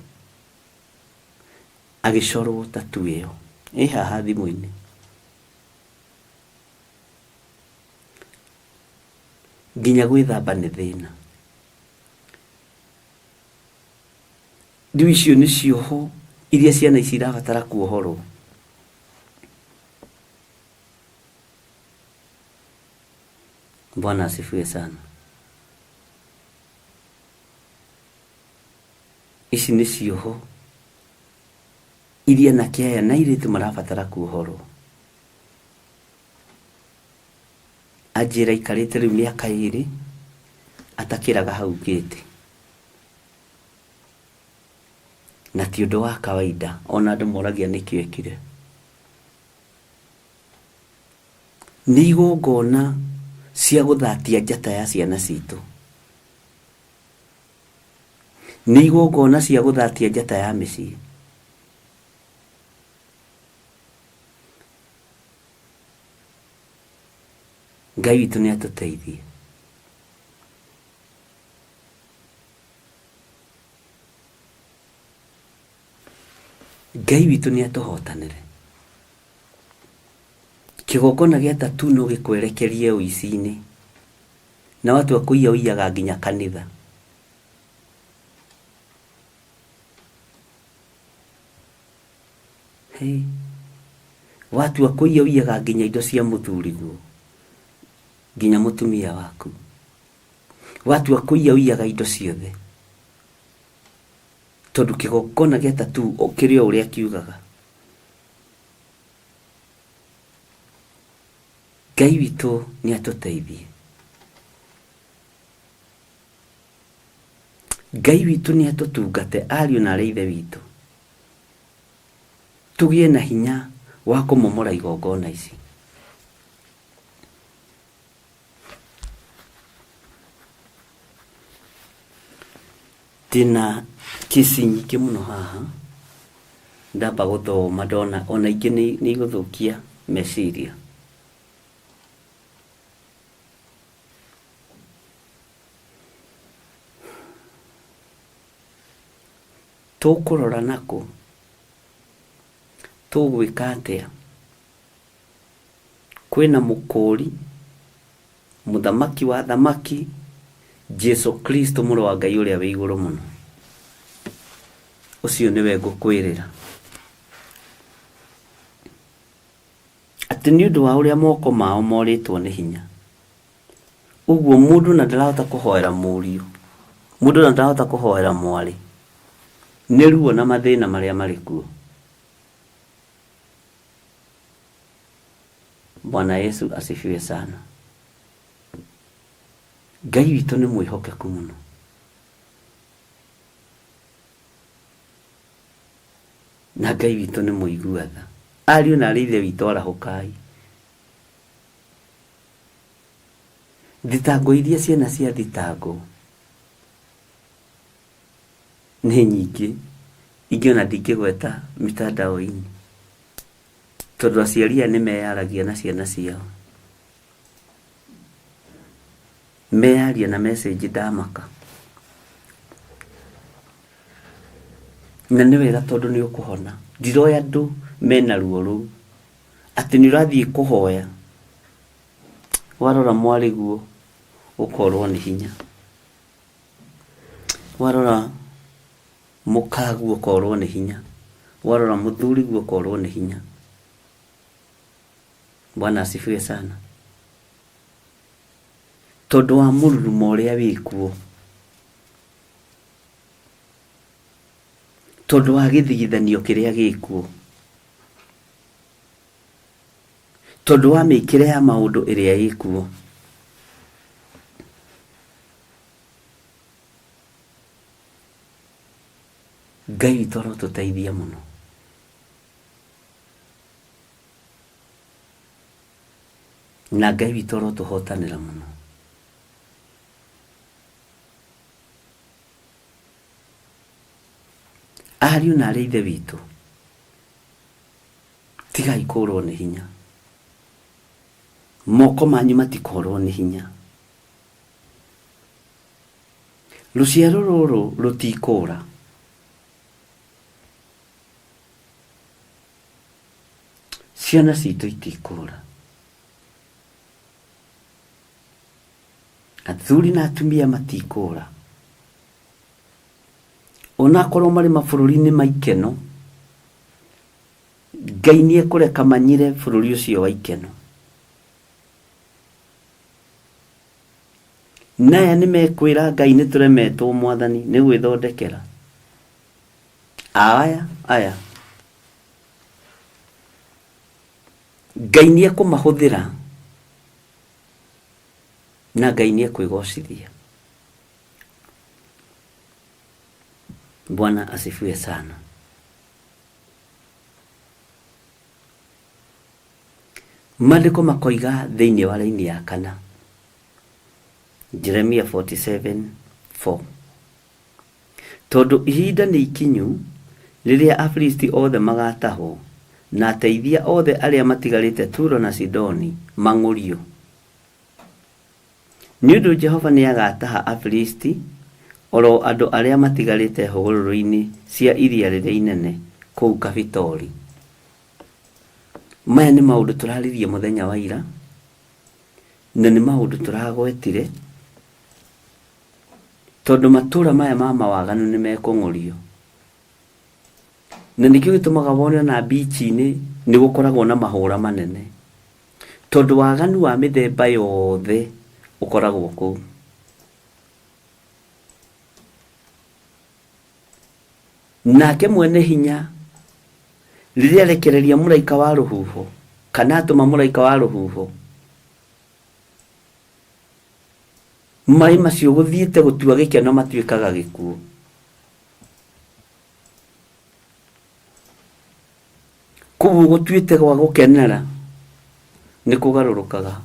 agĩcorwo tattoo ĩyo ĩ haha thimũ-inĩ. Nginya gwĩthamba nĩ thĩna. Rĩu icio nĩ cioho iria ciana ici irabatara kuohorwo. Bwana asifiwe sana. Ici nĩ cioho iria anake aya na airĩtu marabatara kuohorwo. Anjĩra aikarĩte rĩu mĩaka 2 atakĩraga hau gĩtĩ. Na ti ũndũ wa kawaida, ona andũ moragia nĩkĩo ekire. Nĩ igongona cia gũthatia njata ya ciana citũ. Nĩ igongona cia gũthatia njata ya mĩciĩ. Ngai witũ nĩ atũteithie. Ngai witũ nĩ atũhotanĩre. Kĩgongona gĩa tattoo no gĩkwerekerie ũici-inĩ. Na watu akũiya ũiyaga nginya kanitha. watu akuia uiaga nginya indo cia muthuriguo nginya mutumia waku watu akuia uiaga indo ciothe tondu kigokona geta tu okirio uria kiugaga Ngai witu ni atuteithie Ngai witu ni atutungate ariu na areithe witu tugie na hinya wa kumomora igongona ici tina kisi nyingĩ mũno haha ndamba gũthoma ndona ona ingĩ nĩ igũthũkia meciria tũkũrora nakũ tũgwĩka atĩa kwĩna mũkũri mũthamaki wa thamaki Jesu Kristo mũrũ wa Ngai ũrĩa wĩ igũrũ mũno ũcio nĩwe ngũkwĩrĩra atĩ nĩ ũndũ wa ũrĩa moko mao morĩtwo nĩ hinya ũguo mũndũ na ndarahota kũhoera mũriũ mũndũ na ndarahota kũhoera mwarĩ nĩ ruo na mathĩna marĩa marĩ kuo Bwana Yesu asifiwe sana Ngai witũ nĩ mwĩhokeku mũno na Ngai witũ nĩ mũigua tha ariũ na areithe witũ arahũkai thitango iria ciana cia thitango nĩ nyingĩ ingĩona ndingĩgweta mitandao-inĩ tondũ aciari nĩ meyaragia na ciana ciao meyaria na message ndamaka na nĩ wega tondũ nĩ ũkũhona ndiroya andũ mena ruo rũu atĩ nĩ ũrathiĩ kũhoya warora mwarĩguo ũkorwo nĩ hinya warora mũkaguo ũkorwo nĩ hinya warora mũthuriguo ũkorwo nĩ hinya Bwana asifiwe sana tondũ wa mũrurumo ũrĩa wĩkuo tondũ wa gĩthigithanio kĩrĩa gĩkuo tondũ wa mĩkĩre ya maũndũ ĩrĩa ĩkuo Ngai witũ arotũteithia mũno na Ngai witũ arotũhotanĩra mũno ariũ na areithe witũ tigai kũrwo nĩ hinya moko manyu matikorwo nĩ hinya rũciaro rũrũ rũtikũra ciana citũ itikũra athuri na atumia matikũra onakorwo marĩ mabũrũri-inĩ maikeno Ngai nĩ ekũreka manyire bũrũri ũcio wa ikeno naya nĩ mekwĩra Ngai nĩ tũremetwo mwathani nĩ gwĩthondekera aya Ngai nĩ ekũmahũthĩra na Ngai nĩ ekwĩgocithia Bwana asifiwe sana Maandĩko makoiga thĩinĩ wa raini ya kana Jeremia 47:4 tondũ ihinda nĩ ikinyu rĩrĩa Afilisti othe magatahwo na ateithia othe arĩa matigarĩte Turo na Sidoni mang'ũrio nĩ ũndũ Jehova nĩ agataha Afilisti oro andũ arĩa matigarĩte hũgũrũrũ-inĩ cia iria rĩrĩa inene kũu Kafitori maya nĩ maũndũ tũraririe mũthenya wa ira na nĩ maũndũ tũragwetire tondũ matũra maya ma mawaganu nĩ mekũng'ũrio na nikio gitumaga wone na beach ni gukoragwo na mahura manene tondu waganu wa mithemba yothe ukoragwo ku nake mwene hinya riria rekereria muraika wa ruhuho kana atuma muraika wa ruhuho mai macio guthiite gutua gikeno matuikaga gikuo kubu gutuite gwa gukenera ni kugarurukaga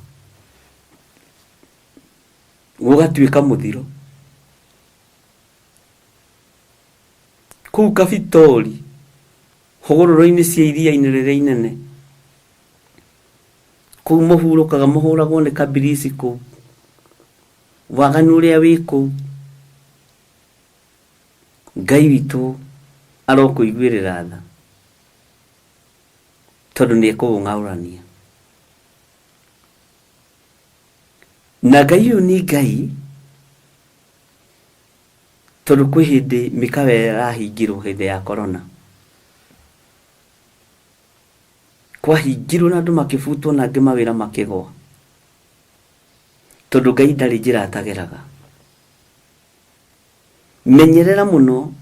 gugatuika muthiro ku Kafitori hogororo-ini cia iria-ini riria inene ku muhurukaga muhuragwo ni kabirisi ku waganu uria wi ku Ngai witu arokuiguirira tha tondu ni ekugung'aurania na Ngai uyu ni Ngai tondu kwi hindi mikawe yarahingirwo hindi ya corona kwahingirwo na andu makibutwo na angi mawira makigwa tondu Ngai ndari njira atageraga menyerera muno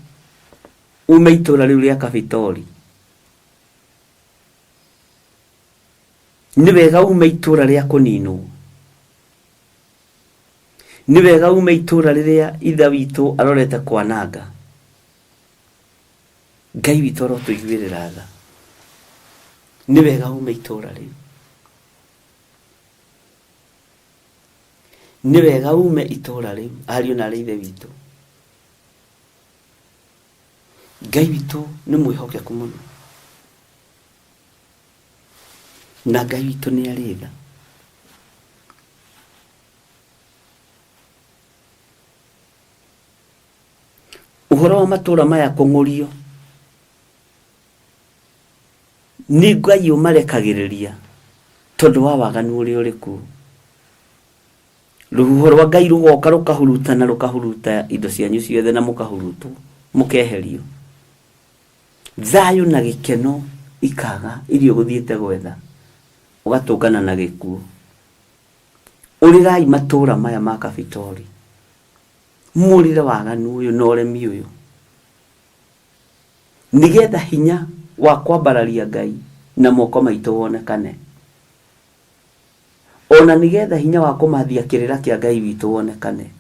ume itura riu ria Kafitori ni wega ume itura ria kuninwo ni wega ume itura riria itha witu arorete kwananga Ngai witu arotuiguirira tha ni wega ume itura riu ni wega ume itura riu ariu na ithe witu Ngai witu ni mwihokeku muno na Ngai witu ni aritha uhoro wa matura maya kung'urio ni Ngai umarekagiriria tondu wa waganu uria uri ku ruhuho rwa Ngai rugoka rukahuruta indo cianyu ciothe na mukahurutwo mukeherio thayu na gikeno ikaga irio guthiite gwetha ugatungana na gikuo urirai matura maya ma Kafitori murire waganu uyu no remi uyu nigetha hinya wa kwambararia Ngai na moko maitu wonekane ona nigetha hinya wa kumathia kirira kia Ngai witu wonekane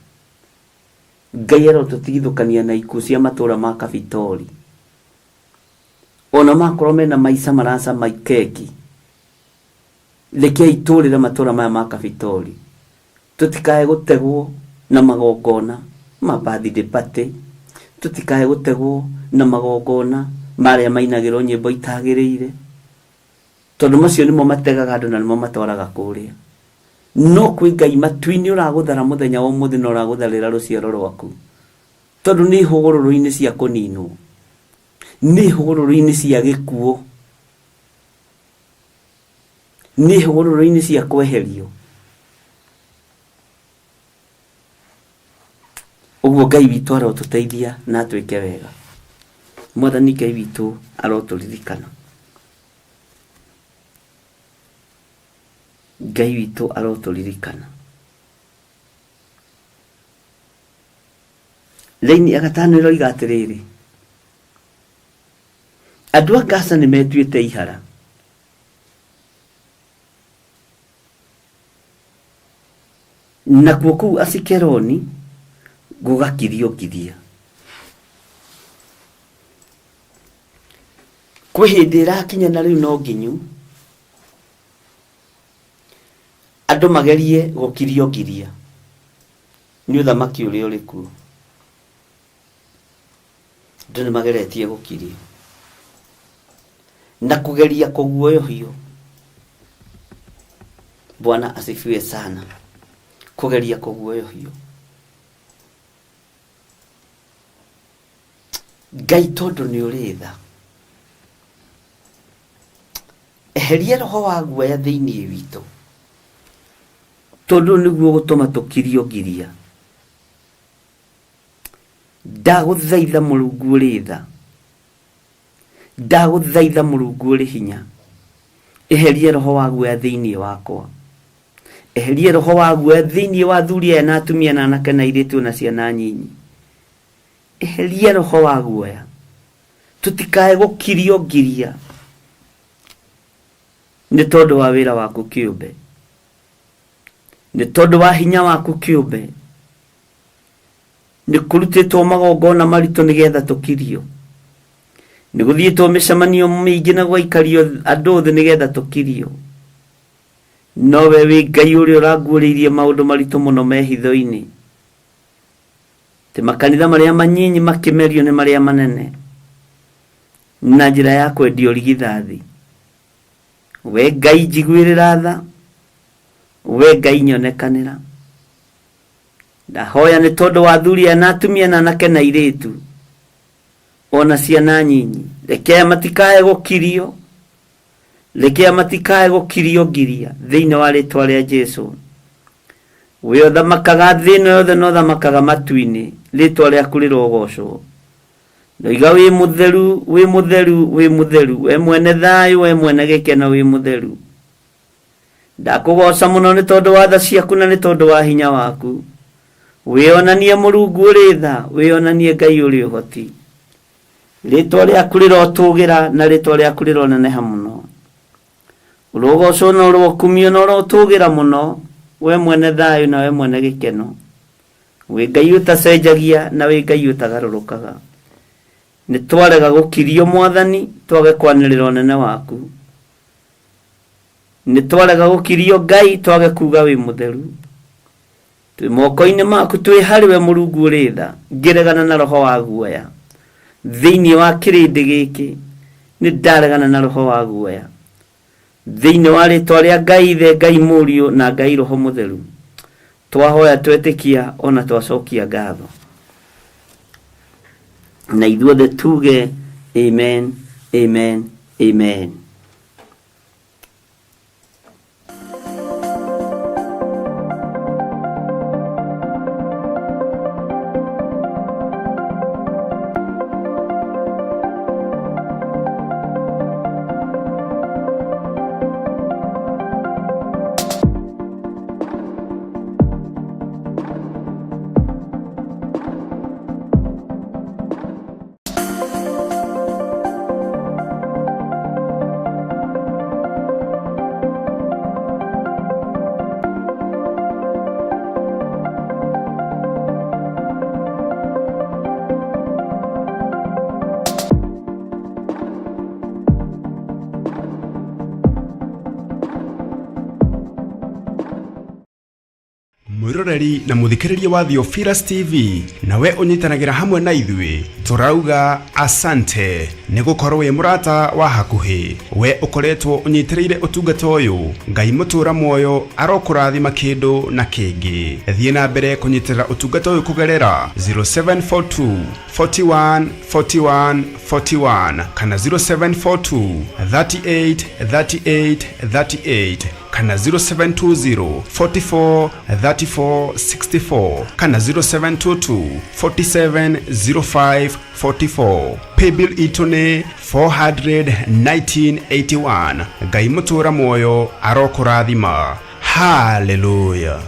Ngai arotutithukania na ikuo cia matura ma Kafitori ona makorwo mena maica marasa maikeki lekia iturire matura maya ma Kafitori tutikae gutegwo na magongona birthday party tutikae gutegwo na magongona maria mainagirwo nyimbo itagiriire tondu macio nimo mategaga andu na nimo matwaraga kuria no kwi Ngai matuini uraguthara muthenya wa muthi no uragutharira ruciaro rwaku tondu ni hugururu-ini cia kuninwo ni hugururu-ini cia gikuo ni hugururu-ini cia kweherio uguo Ngai witu arotuteithia na atwike wega mwathani Ngai witu aroturirikana Ngai witu aroturirikana Laini ya gatano iroiga atiriri andu a Gaza ni metuite ihara na kuo Asikeloni gugakirio kwi hindi irakinya na riu no nginyu andu magerie gukirio ni uthamaki uria uri kuo andu ni mageretie gukirio na kugeria kuguoyohio Bwana asifiwe sana kugeria kuguoyohio Ngai tondu ni uritha eheria roho wa guoya thiini witu tondu niguo gutuma tukirio ndaguthaitha Mulungu uritha ndaguthaitha Mũrungu ũrĩ hinya, eherie roho wa guoya thĩinĩ wakwa, eherie roho wa guoya thĩinĩ wa athuri aya na atumia na anake na airĩtu na ciana nyinyi, eherie roho wa guoya, tutikae gũkirio ngiria nĩ tondũ wa wĩra waku kĩũmbe, nĩ tondũ wa hinya waku kĩũmbe, nĩ kũrutĩtwo magongona maritũ nĩgetha tũkirio, nĩ gũthiĩtwo mĩcemanio mĩingĩ na gũikario andũ thĩ nĩgetha tũkirio, nowe wĩ Ngai ũrĩa ũranguũrĩirie maũndũ maritũ mũno mehitho-inĩ, te makanitha marĩa manyinyi makĩmerio nĩ marĩa manene na njĩra ya kwendio rigithathi. We Ngai njiguĩrĩra tha, we Ngai nyonekanĩra. Ndahoya nĩ tondũ wa athuri aya na atumia na anake na airĩtu ona ciana nyinyi, reke matikae gũkirio, reke matikae gũkirio ngiria thĩinĩ wa rĩtwa rĩa Jesũ. We ũthamakaga thĩ ĩno yothe na ũthamakaga matu-inĩ, rĩtwa rĩaku rĩrogocwo. Ndoiga wĩ mũtheru, wĩ mũtheru, wĩ mũtheru, we mwene thayũ, we mwene gĩkeno, wĩ mũtheru. Ndakũgoca mũno nĩ tondũ wa tha ciaku na nĩ tondũ wa hinya waku. Wĩonanie Mũrungu ũrĩ tha, wĩonanie Ngai ũrĩ ũhoti. Rĩtwa rĩaku rĩrotũgĩra na rĩtwa rĩaku rĩroneneha mũno. Ũrogocwo na ũrokumio na ũrotũgĩra mũno, we mwene thayũ na we mwene gĩkeno. We Ngai ũtacenjagia na we Ngai ũtagarũrũkaga. Nĩ twarega gũkirio Mwathani, twage kwanĩrĩra ũnene waku. Nĩ twarega gũkirio Ngai, twage kuga wĩ mũtheru. Twĩ moko-inĩ maku, twĩ harĩ we Mũrungu ũrĩ tha, ngĩregana na roho wa guoya. Thĩinĩ wa kĩrĩndĩ gĩkĩ nĩ ndaregana na roho wa guoya. Thĩinĩ wa rĩtwa rĩa Ngai Ithe, Ngai Mũriũ na Ngai Roho Mũtheru, twahoya twetĩkia ona twacokia ngatho. Na ithuothe tuge amen, amen, amen. Mwiroreri na muthikiriria wa Theophilus TV, nawe unyitanagira hamwe na ithui, turauga asante ni gukorwo wi murata wa hakuhi. We ukoretwo unyitireire utungata uyu, Ngai mutura muoyo arokurathima kindu na kingi. Thie na mbere kunyitirira utungata uyu kugerera 0742 41 41 41 kana 0742 38 38 38 kana 0720 44 34 64 kana 0722 47 05 44. Paybill itune 41981. Ngai mutura muoyo arokurathima. Hallelujah.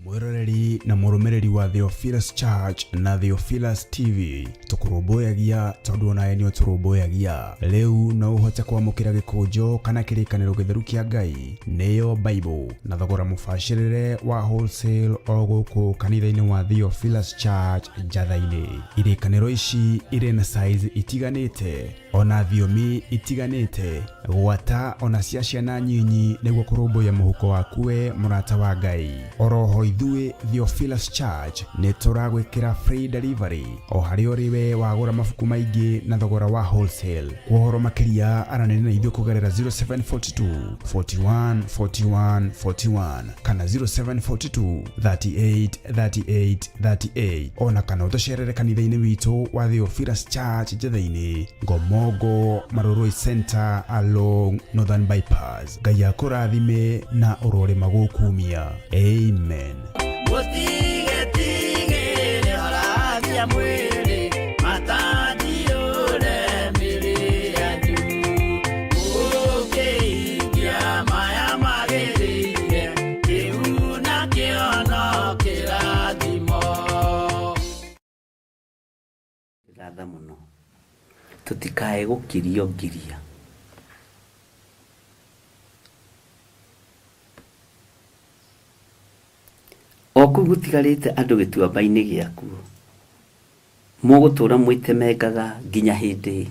Mwiroreri na murumiriri wa Theophilus Church na Theophilus TV, tukuruboyagia tondu onaye nio turuboyagia. Leu no uhote kwamukira gikunjo kana kirikaniro githeru kia Ngai neyo Bible na thogora mubashirire wa wholesale o guku kanitha-ini wa Theophilus Church Njatha-ini. Irikaniro ici ire na size itiganite ona thiomi itiganite, gwata ona cia ciana nyinyi niguo kurumbuya muhuko waku we murata wa Ngai. Oroho ithuĩ Theophilus Church nĩ tũragwĩkĩra free delivery o harĩ ũrĩwe wagũra mabuku maingĩ na thogora wa wholesale. Kuhoro makĩria aranĩria na ithuĩ kũgerera 0742 41 41 41 kana 0742 38 38 38 ona kana ũtũcerere kanitha-inĩ witũ wa Theophilus Church Njatha-ini, Ngomongo Maroroi Center along Northern Bypass. Ngai akũrathime na ũrore magũkumia. Amen. Gũtige tigĩrĩ horagia mwĩrĩ. gatha muno tutikae gukirio ngiria oku gutigarite andu gituamba-ini giaku mugutura mwitemengaga nginya hindi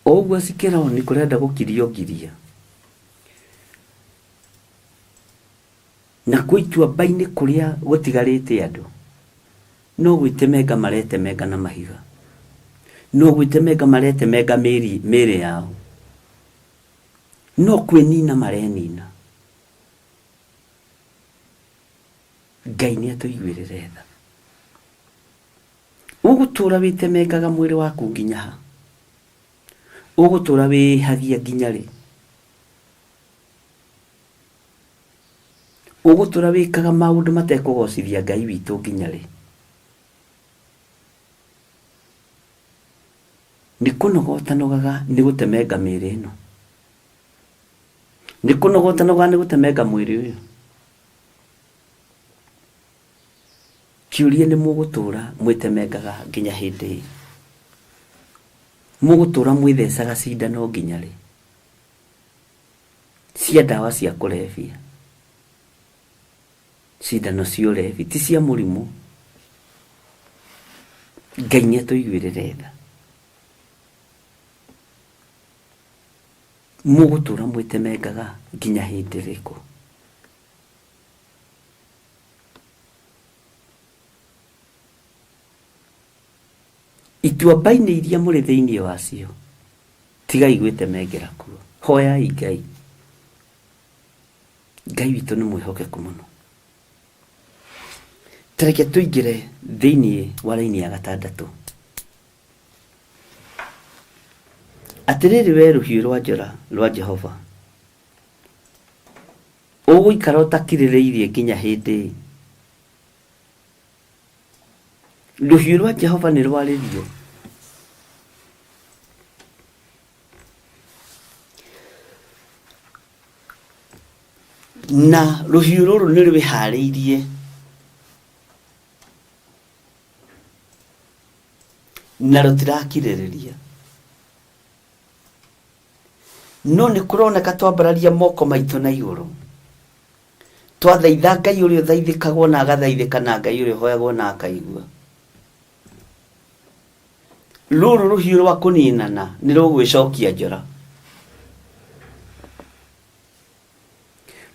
ogwa sikira ni kurenda gukirio ngiria na kwituamba-ini kuria gutigarite andu no gwitemenga maretemenga na mahiga no gwitemenga maretemenga miri yao no kwenina marenina Ngai ni atuiguirire tha ugutura witemengaga mwiri waku nginya ha ugutura wihagia nginya ri ugutura wikaga maundu matekugocithia Ngai witu nginya ri ni kunogotanogaga ni gutemenga miri ino ni kunogotanogaga ni gutemenga mwiri uyu kiuria ni mugutura mwitemengaga nginya hindi mugutura mwitheshaga cindano nginya ri cia dawa cia kulevya cindano cia ulevi ti cia murimu Ngai ni atuiguirire tha mugutura mwitemengaga nginya hindi riku ituamba-ini iria muri thiini wacio tigai gwitemengera kuo hoyai Ngai witu ni mwihokeku muno tareke tuingire thiini wa raini ya gatandatu atiriri we ruhiu rwa njora rwa Jehova uguikara utakiririirie nginya hindi ruhiu rwa Jehova ni rwaririo na ruhiu ruru ni rwihariirie na rutirakiririria no ni kuroneka twambararia moko maitu na iguru twathaitha Ngai uria thaithikagwo na agathaithika na Ngai uria hoyagwo na akaigua ruru ruhiu rwa kuninana ni rugwicokia njora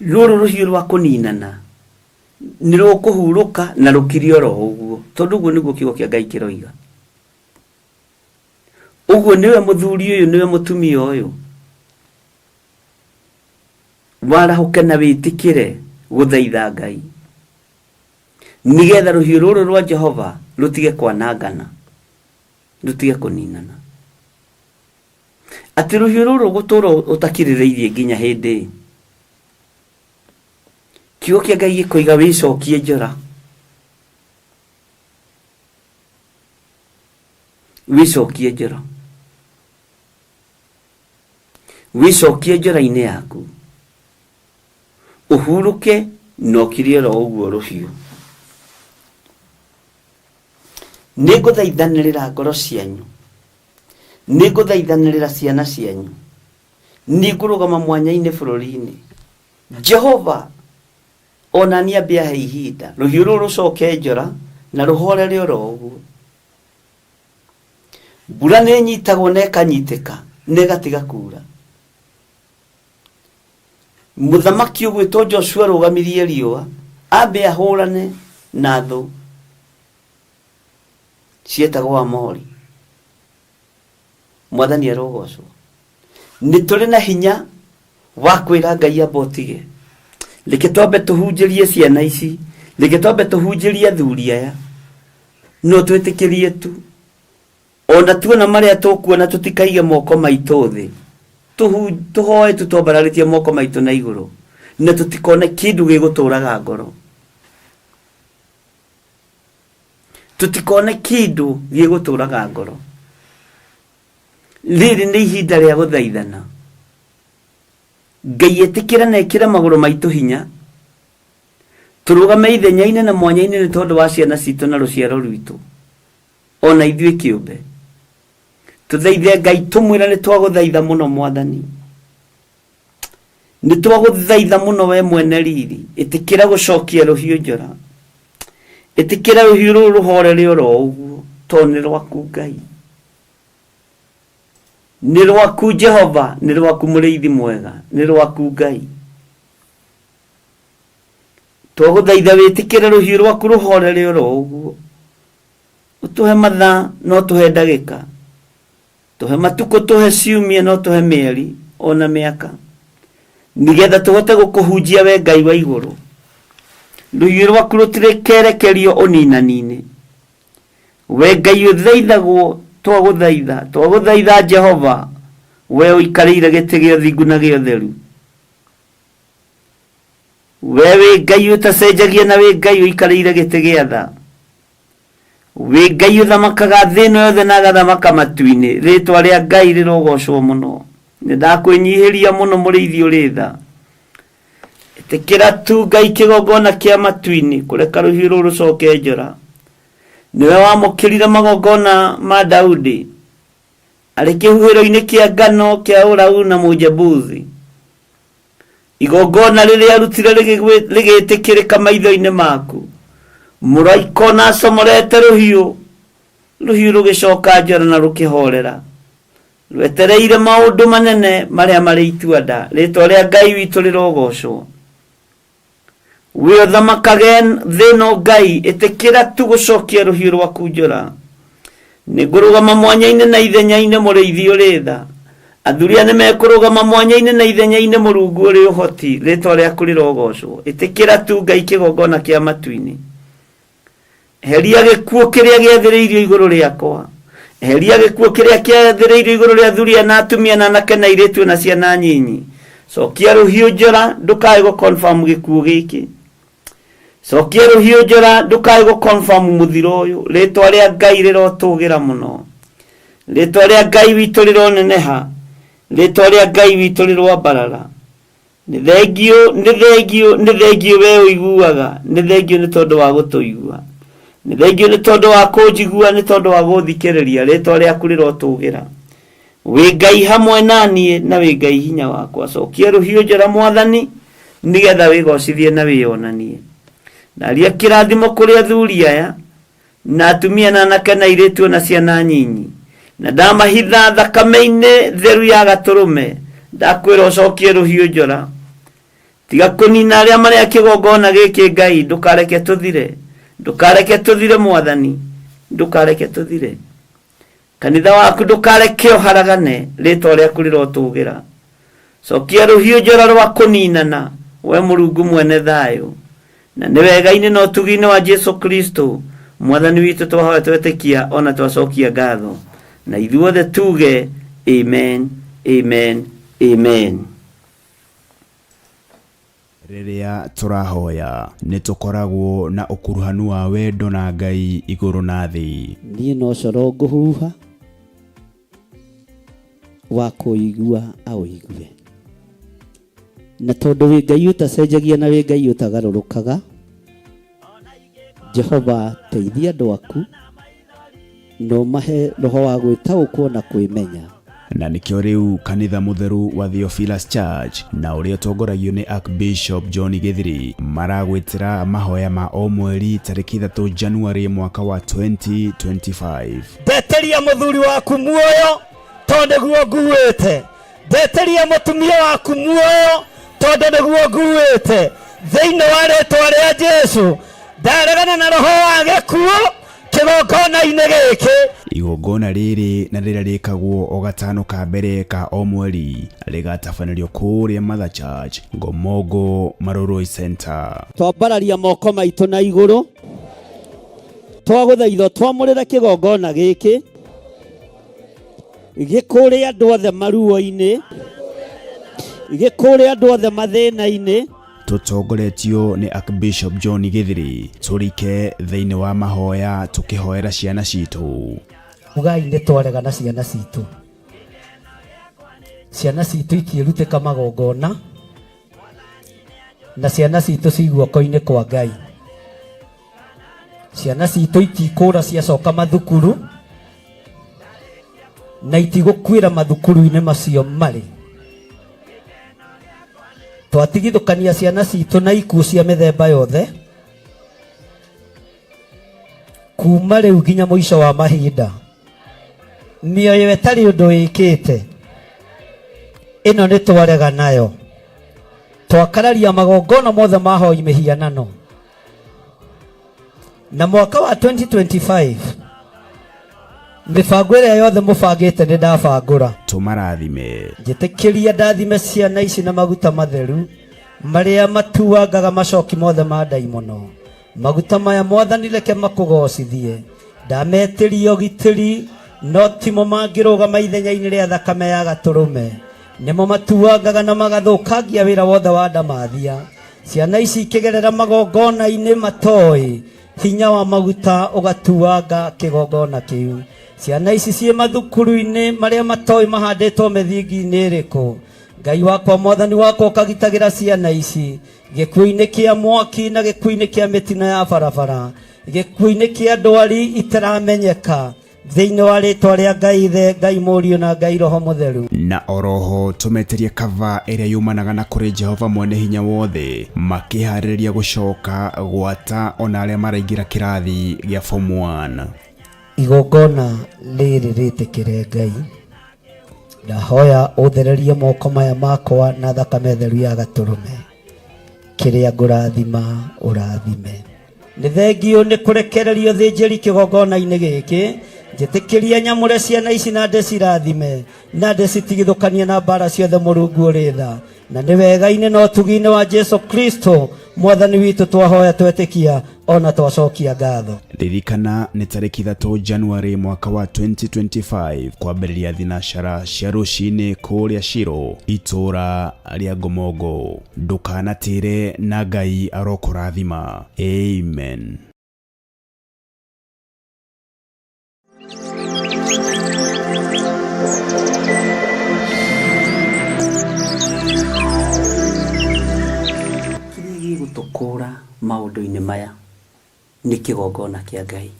ruru ruhiu rwa kuninana ni rukuhuruka na rukirio ro uguo tondu guo niguo kiugo kia Ngai kiroiga uguo niwe muthuri uyu niwe mutumia uyu warahuke na witikire guthaitha Ngai nigetha ruhiu ruru rwa Jehova rutige kwanangana rutige kuninana ati ruhiu ruru gutura utakiririirie nginya hindi kiugo kia Ngai gikoiga wicokie njora wicokie njora wicokie njora-ini yaku uhuruke no kirio ro uguo ruhiu niguthaithanirira ngoro cianyu niguthaithanirira ciana cianyu ningurugama mwanya-ini bururi-ini Jehova ona ni ambia he ihinda ruhiu ruru rucoke njora na ruhorere ro uguo mbura ni nyitagwo na ikanyitika negatiga kura muthamaki ugwitwo Joshua rugamirie riua ambe ahurane na thu cietagwo Amori mwathani arogocwo ni turi na hinya wa kwira Ngai abotige reke twambe tuhunjirie ciana ici reke twambe tuhunjirie athuri aya no twitikirie tu ona tuona maria tukuona tutikaige moko maitu thi tuhoe tutombararitie moko maitu na iguru na tutikone kindu giguturaga ngoro tutikone kindu giguturaga ngoro riri ni ihinda ria guthaithana Ngai etikira na ekira maguru maitu hinya turugame ithenya-inĩ na mwanya-inĩ nĩ tondũ wa ciana citũ na rũciaro rwitũ ona ithuĩ kĩũmbe. Tuthaithe Ngai tumwĩra nĩ twagũthaitha mũno Mwathani, nĩ twagũthaitha mũno we mwene riri, ĩtĩkĩra gũcokia rũhiũ njora, ĩtĩkĩra rũhiũ rũrũ rũhorere oro ũguo, tondũ nĩ rwaku Ngai, nĩ rwaku Jehova, nĩ rwaku mũrĩithi mwega, nĩ rwaku Ngai. Twagũthaitha wĩtĩkĩre rũhiũ rwaku rũhorere oro ũguo, ũtũhe mathaa no tũhe ndagĩka, tũhe matukũ, tũhe ciumia, no tũhe mĩeri ona mĩaka, nĩgetha tũhote gũkũhunjia we Ngai wa igũrũ. Rũhiũ rwaku rũtirekerekerio ũninaninĩ, we Ngai ũthaithagwo. Twagũthaitha Jehova, we ũikarĩire gĩtĩ gĩa ũthingu na gĩa ũtheru, we wĩ Ngai ũtacenjagia na wĩ Ngai ũikarĩire gĩtĩ gĩa tha, wĩ Ngai ũthamakaga thĩ ĩno yothe na agathamaka matu-inĩ. Rĩtwa rĩa Ngai rĩrogocwo mũno. Nĩ ndakwĩnyihĩria mũno mũrĩithi ũrĩ tha, ĩtĩkĩra tu Ngai kĩgongona kĩa matu-inĩ, kũreka rũhiũ rũrũ rũcoke njora. Niwe wamũkĩrire magongona ma Daudi arĩ kĩhuhĩro-inĩ kĩa ngano kĩa Ũraũ na Mũjebuthi, igongona rĩrĩa arutire rĩgĩtĩkĩrĩka maitho-inĩ maku. Mũraika na acomorete rũhiũ rũgĩcoka njora na rũkĩhorera, rwetereire maũndũ manene marĩa marĩ itua nda. Rĩtwa rĩa Ngai witũ rĩrogocwo. We ũthamakage thĩ ĩno Ngai, ĩtĩkĩra tu gũcokia rũhiũ rwaku njora. Nĩ ngũrũgama mwanya-inĩ na ithenya-inĩ mũrĩithi ũrĩ tha, athuria nĩ mekũrũgama mwanya-inĩ na ithenya-inĩ Mũrungu ũrĩ ũhoti. Rĩtwa rĩaku rĩrogocwo. Ĩtĩkĩra tu Ngai kĩgongona kĩa matu-inĩ. Heria gĩkuũ kĩrĩa gĩathĩrĩirio igũrũ rĩakwa, heria gĩkuũ kĩrĩa kĩathĩrĩirio igũrũ rĩa athuria na atumia na anake na airĩtu na ciana nyinyi. Cokia rũhiũ njora, ndũkae gũ-confirm gĩkuũ gĩkĩ. Cokia rũhiũ njora, ndũkae gũ-confirm mũthiro ũyũ. Rĩtwa rĩa Ngai rĩrotũgĩra mũno, rĩtwa rĩa Ngai witũ rĩroneneha, rĩtwa rĩa Ngai witũ rĩrwambarara. Nĩ thengio we ũiguaga, nĩ thengio nĩ tondũ wa gũtũigua, nĩ thengio nĩ tondũ wa kũnjigua, nĩ tondũ wa gũthikĩrĩria. Rĩtwa rĩaku rĩrotũgĩra. Wĩ Ngai hamwe naniĩ na wĩ Ngai hinya wakwa. Cokia rũhiũ njora Mwathani, nĩgetha wĩgocithie na wĩonanie. Naria kĩrathimo kũrĩ athuri aya na atumia na anake na airĩtu na ciana nyinyi, na ndamahitha thakame-inĩ theru ya Gatũrũme. Ndakwĩra ũcokie rũhiũ njora, tiga kũnina arĩa marĩa kĩgongona gĩkĩ Ngai. Ndũkareke tũthire, ndũkareke tũthire Mwathani, ndũkareke tũthire. Kanitha waku ndũkareke ũharagane. Rĩtwa rĩaku rĩrotũgĩra. Cokia rũhiũ njora rwa kũninana, we Mũrungu mwene thayũ, na nĩ wega-inĩ na ũtugi-inĩ wa Jesu Kristo Mwathani witũ twahoya twetĩkia ona twacokia ngatho, na ithuothe tuge amen, amen, amen. Rĩrĩa tũrahoya nĩ tũkoragwo na ũkuruhanu wa wendo na Ngai igũrũ na thĩ. Niĩ no coro ngũhuha wa kũigua aũigue, na tondũ wĩ Ngai ũtacenjagia na wĩ Ngai ũtagarũrũkaga, Jehova teithia andũ aku no mahe roho wa gwĩtaũkwo na kwĩmenya. Na nĩkĩo rĩu kanitha mũtheru wa Theophilus Church na ũrĩa ũtongoragio nĩ Archbishop John Gĩthiri maragwĩtĩra mahoya ma o mweri tarĩki 3 January mwaka wa 2025. Ndeteria mũthuri waku muoyo tondũ nĩguo nguĩte. Ndeteria mũtumia waku muoyo tondũ nĩguo nguĩte. Thĩinĩ wa rĩtwa rĩa Jesũ ndaregana na roho wa gĩkuũ kĩgongona-inĩ gĩkĩ. Igongona rĩrĩ na rĩrĩa rĩkagwo o gatano ka mbere ka o mweri rĩgatabanĩrio kũrĩa Mother Church Ngomongo Maroroi Center. Twambararia moko maitũ na igũrũ, twagũthaitha twamũrĩre kĩgongona gĩkĩ gĩkũrĩ andũ othe maruo-inĩ, gĩkũrĩ andũ othe mathĩna-inĩ. Tutongoretio ni Archbishop John Gĩthiri. Tũrike thĩinĩ wa mahoya tũkĩhoera ciana citũ. Ugai nĩ twaregana ciana citũ. Ciana citũ ikĩrutĩka magongona na ciana citũ ciguoko-inĩ kwa Ngai. Ciana citũ itikũra ciacoka mathukuru na itigũkuĩra mathukuru-inĩ macio marĩ. Twatigithũkania ciana citũ na ikuũ cia mĩthemba yothe kuma rĩu nginya mũico wa mahinda. Mĩoyo ĩtarĩ ũndũ ĩkĩte ĩno nĩ twarega nayo. Twakararia magongona mothe mahoi mĩhianano. Na mwaka wa 2025 mibango ĩrĩa yothe mũbangĩte nĩ ndabangũra. Tũmarathime. Njĩtĩkĩria ndathime ciana ici na maguta matheru marĩa matuangaga macoki mothe ma ndaimono. Maguta maya Mwathani reke makũgocithie. Ndametĩria ũgitĩri no timo mangĩrũgama ithenya-inĩ rĩa thakame ya Gatũrũme. Nĩmo matuangaga na magathũkangia wĩra wothe wa ndamathia. Ciana ici ikĩgerera magongona-inĩ matoĩ hinya wa maguta ũgatuanga kĩgongona kĩu. Ciana ici ciĩ mathukuru-inĩ marĩa matoĩ mahandĩtwo mĩthingi-inĩ ĩrĩkũ. Ngai wakwa Mwathani wakwa ũkagitagĩra ciana ici gĩkuũ-inĩ kĩa mwaki na gĩkuũ-inĩ kĩa mĩtino ya barabara, gĩkuũ-inĩ kĩa ndwari itaramenyeka, thĩinĩ wa rĩtwa rĩa Ngai Ithe, Ngai Mũriũ na Ngai Roho Mũtheru. Na oroho tũmeterie kava ĩrĩa yumanaga na kũrĩ Jehova Mwene Hinya Wothe makĩharĩrĩria gũcoka gwata ona arĩa maraingĩra kĩrathi gĩa form 1. Igongona rĩrĩ rĩtĩkĩre Ngai. Ndahoya ũthererie moko maya makwa na thakame theru ya Gatũrũme. Kĩrĩa ngũrathima ũrathime. Nĩ thengio nĩ kũrekererio thĩnjĩri kĩgongona-inĩ gĩkĩ. Njĩtĩkĩria nyamũre ciana ici na ndĩcirathime na ndĩcitigithũkanie na mbara ciothe Mũrungu ũrĩ tha. Na nĩ wega-inĩ na ũtugi-inĩ wa Jesu Kristo Mwathani witũ twahoya twetĩkia ona twacokia ngatho. Ririkana nĩ tarĩki 3 Januari mwaka wa 2025 kwambĩrĩria thinacara cia rũcinĩ kũrĩa Shiro, itũra rĩa Gomogo. Ndũkanatĩre na Ngai arokũrathima. Amen. Gũtũkũra maũndũ-inĩ maya nĩ kĩgongona kĩa Ngai.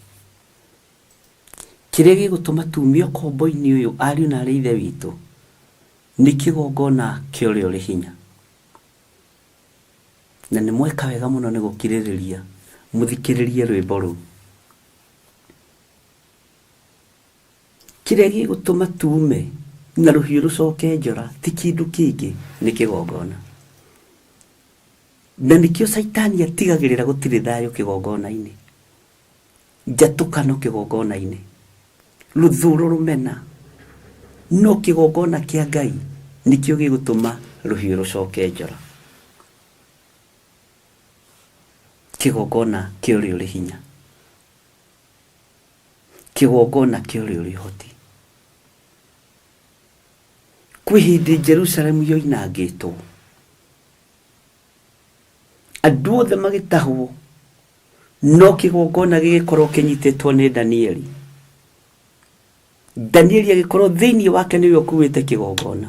Kĩrĩa gĩgũtũma tumio kombo-inĩ ũyũ ariũ na arĩ ithe witũ nĩ kĩgongona kĩa ũrĩa ũrĩ hinya. Na nĩ mweka wega mũno nĩ gũkirĩrĩria mũthikĩrĩrie rwĩmbo rũu. Kĩrĩa gĩgũtũma tume na rũhiũ rũcoke njora ti kĩndũ kĩngĩ, nĩ kĩgongona. Na nĩkĩo Saitani atigagĩrĩra gũtirĩ thayũ kĩgongona-inĩ, njatũkano kĩgongona-inĩ, rũthũro rũmena. No kĩgongona kĩa Ngai nĩkĩo gĩgũtũma rũhiũ rũcoke njora. Kĩgongona kĩa ũrĩa ũrĩ hinya, kĩgongona kĩa ũrĩa ũrĩ hoti. Kwĩ hĩndĩ Jerusalemu yoinangĩtwo, andũ othe magĩtahwo, no kĩgongona gĩgĩkorwo kĩnyitĩtwo nĩ Danieli. Danieli agĩkorwo thĩinĩ wake nĩwe ũkuĩte kĩgongona.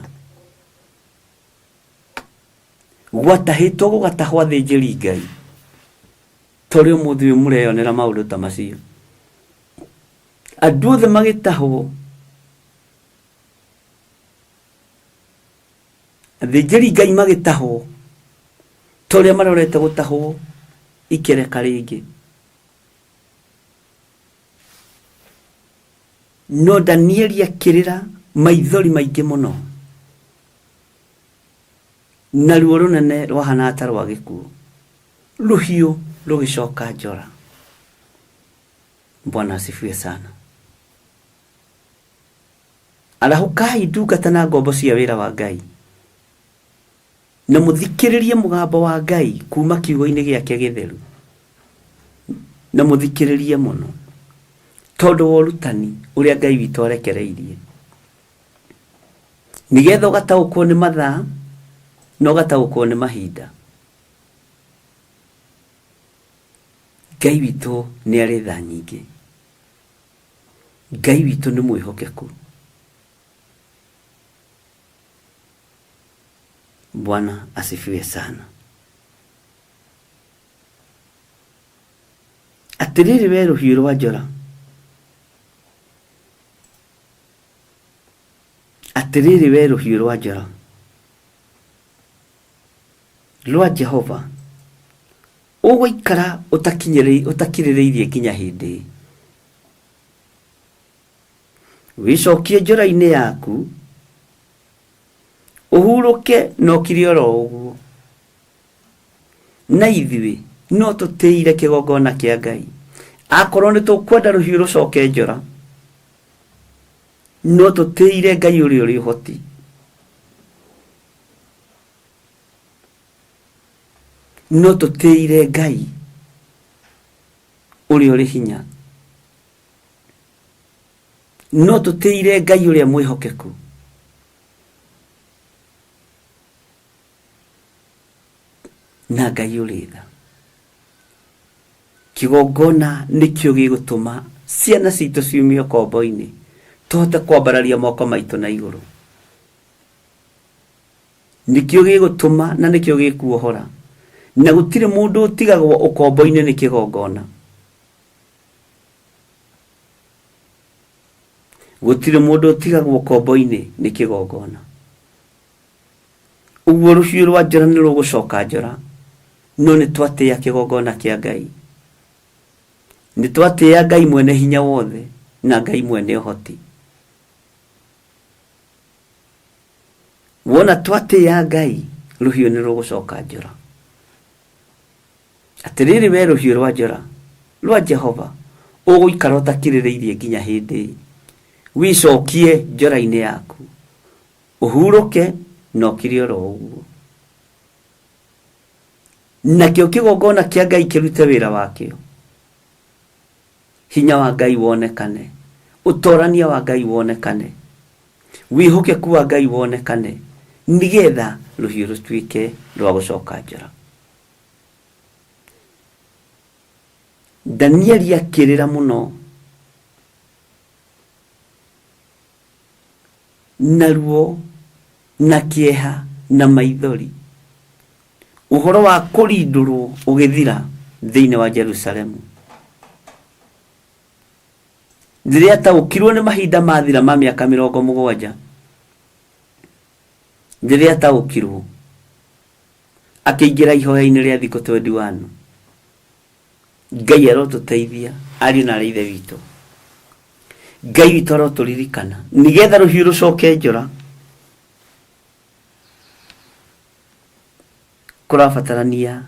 Gwatahĩtwo gũgatahwo athĩnjĩri Ngai. Tũrĩ ũmũthĩ ũyũ mũreyonera maũndũ ta macio. Andũ othe magĩtahwo, athĩnjĩri Ngai magĩtahwo, tũrĩa marorete gũtahwo ikereka rĩngĩ. No Danieli akĩrĩra maithori maingĩ mũno, na ruo rũnene rwahana ta rwa gĩkuũ, rũhiũ rũgĩcoka njora. Bwana asifiwe sana. Arahukai ndungata na ngombo cia wĩra wa Ngai, na mũthikĩrĩrie mũgambo wa Ngai kuma kiugo-inĩ gĩake gĩtheru, na mũthikĩrĩrie mũno tondũ wa ũrutani ũrĩa Ngai witũ arekereirie, nĩgetha ũgataũkwo nĩ mathaa na ũgataũkwo nĩ mahinda. Ngai witũ nĩ arĩ tha nyingĩ. Ngai witũ nĩ mwĩhokeku. Bwana asifiwe sana. atiriri we ruhiũ rwa njora, atiriri we ruhiũ rwa njora rwa Jehova, ũgũikara ũtakirĩrĩirie nginya hĩndĩ. Wĩcokie njora-inĩ yaku, ũhurũke na ũkire oro ũguo. Na ithuĩ no tũtĩire kĩgongona kĩa Ngai. Akorwo nĩ tũkwenda rũhiũ rũcoke njora, no tũtĩire Ngai ũrĩa ũrĩ ũhoti. No tũtĩire Ngai ũrĩa ũrĩ hinya. No tũtĩire Ngai ũrĩa mwĩhokeku. Na Ngai ũrĩ tha. Kĩgongona nĩkĩo gĩgũtũma ciana citũ ciumie ũkombo-inĩ, tũhote kwambararia moko maitũ na igũrũ. Nĩkĩo gĩgũtũma na nĩkĩo gĩkuohora. Na gũtirĩ mũndũ ũtigagwo ũkombo-inĩ nĩ kĩgongona. Gũtirĩ mũndũ ũtigagwo ũkombo-inĩ nĩ kĩgongona. Ũguo rũhiũ rwa njora nĩ rũgũcoka njora, no nĩ twatĩĩa kĩgongona kĩa Ngai. Nĩ twatĩĩa Ngai mwene hinya wothe na Ngai mwene ũhoti. Wona twatĩĩa Ngai, rũhiũ nĩ rũgũcoka njora. Atiriri we rũhiũ rwa njora rwa Jehova, ũgũikara ũtakirĩrĩirie nginya hĩndĩ. Wĩcokie njora-inĩ yaku, ũhurũke na ũkire oro ũguo. Nakĩo kĩgongona kĩa Ngai kĩrute wĩra wakĩo. Hinya wa Ngai wonekane, ũtorania wa Ngai wonekane, wĩhokeku wa Ngai wonekane, nĩgetha rũhiũ rũtuĩke rwa gũcoka njora. Danieli akĩrĩra mũno, na ruo na kĩeha na maithori, ũhoro wa kũrindũrwo ũgĩthira thĩinĩ wa Jerusalemu. Rĩrĩa ataũkirwo nĩ mahinda mathira ma mĩaka 70, rĩrĩa ataũkirwo akĩingĩra ihoya-inĩ rĩa thikũ 21, Ngai arotũteithia, ariũ na aarĩ a Ithe witũ. Ngai witũ arotũririkana, nĩgetha rũhiũ rũcoke njora, kũrabatarania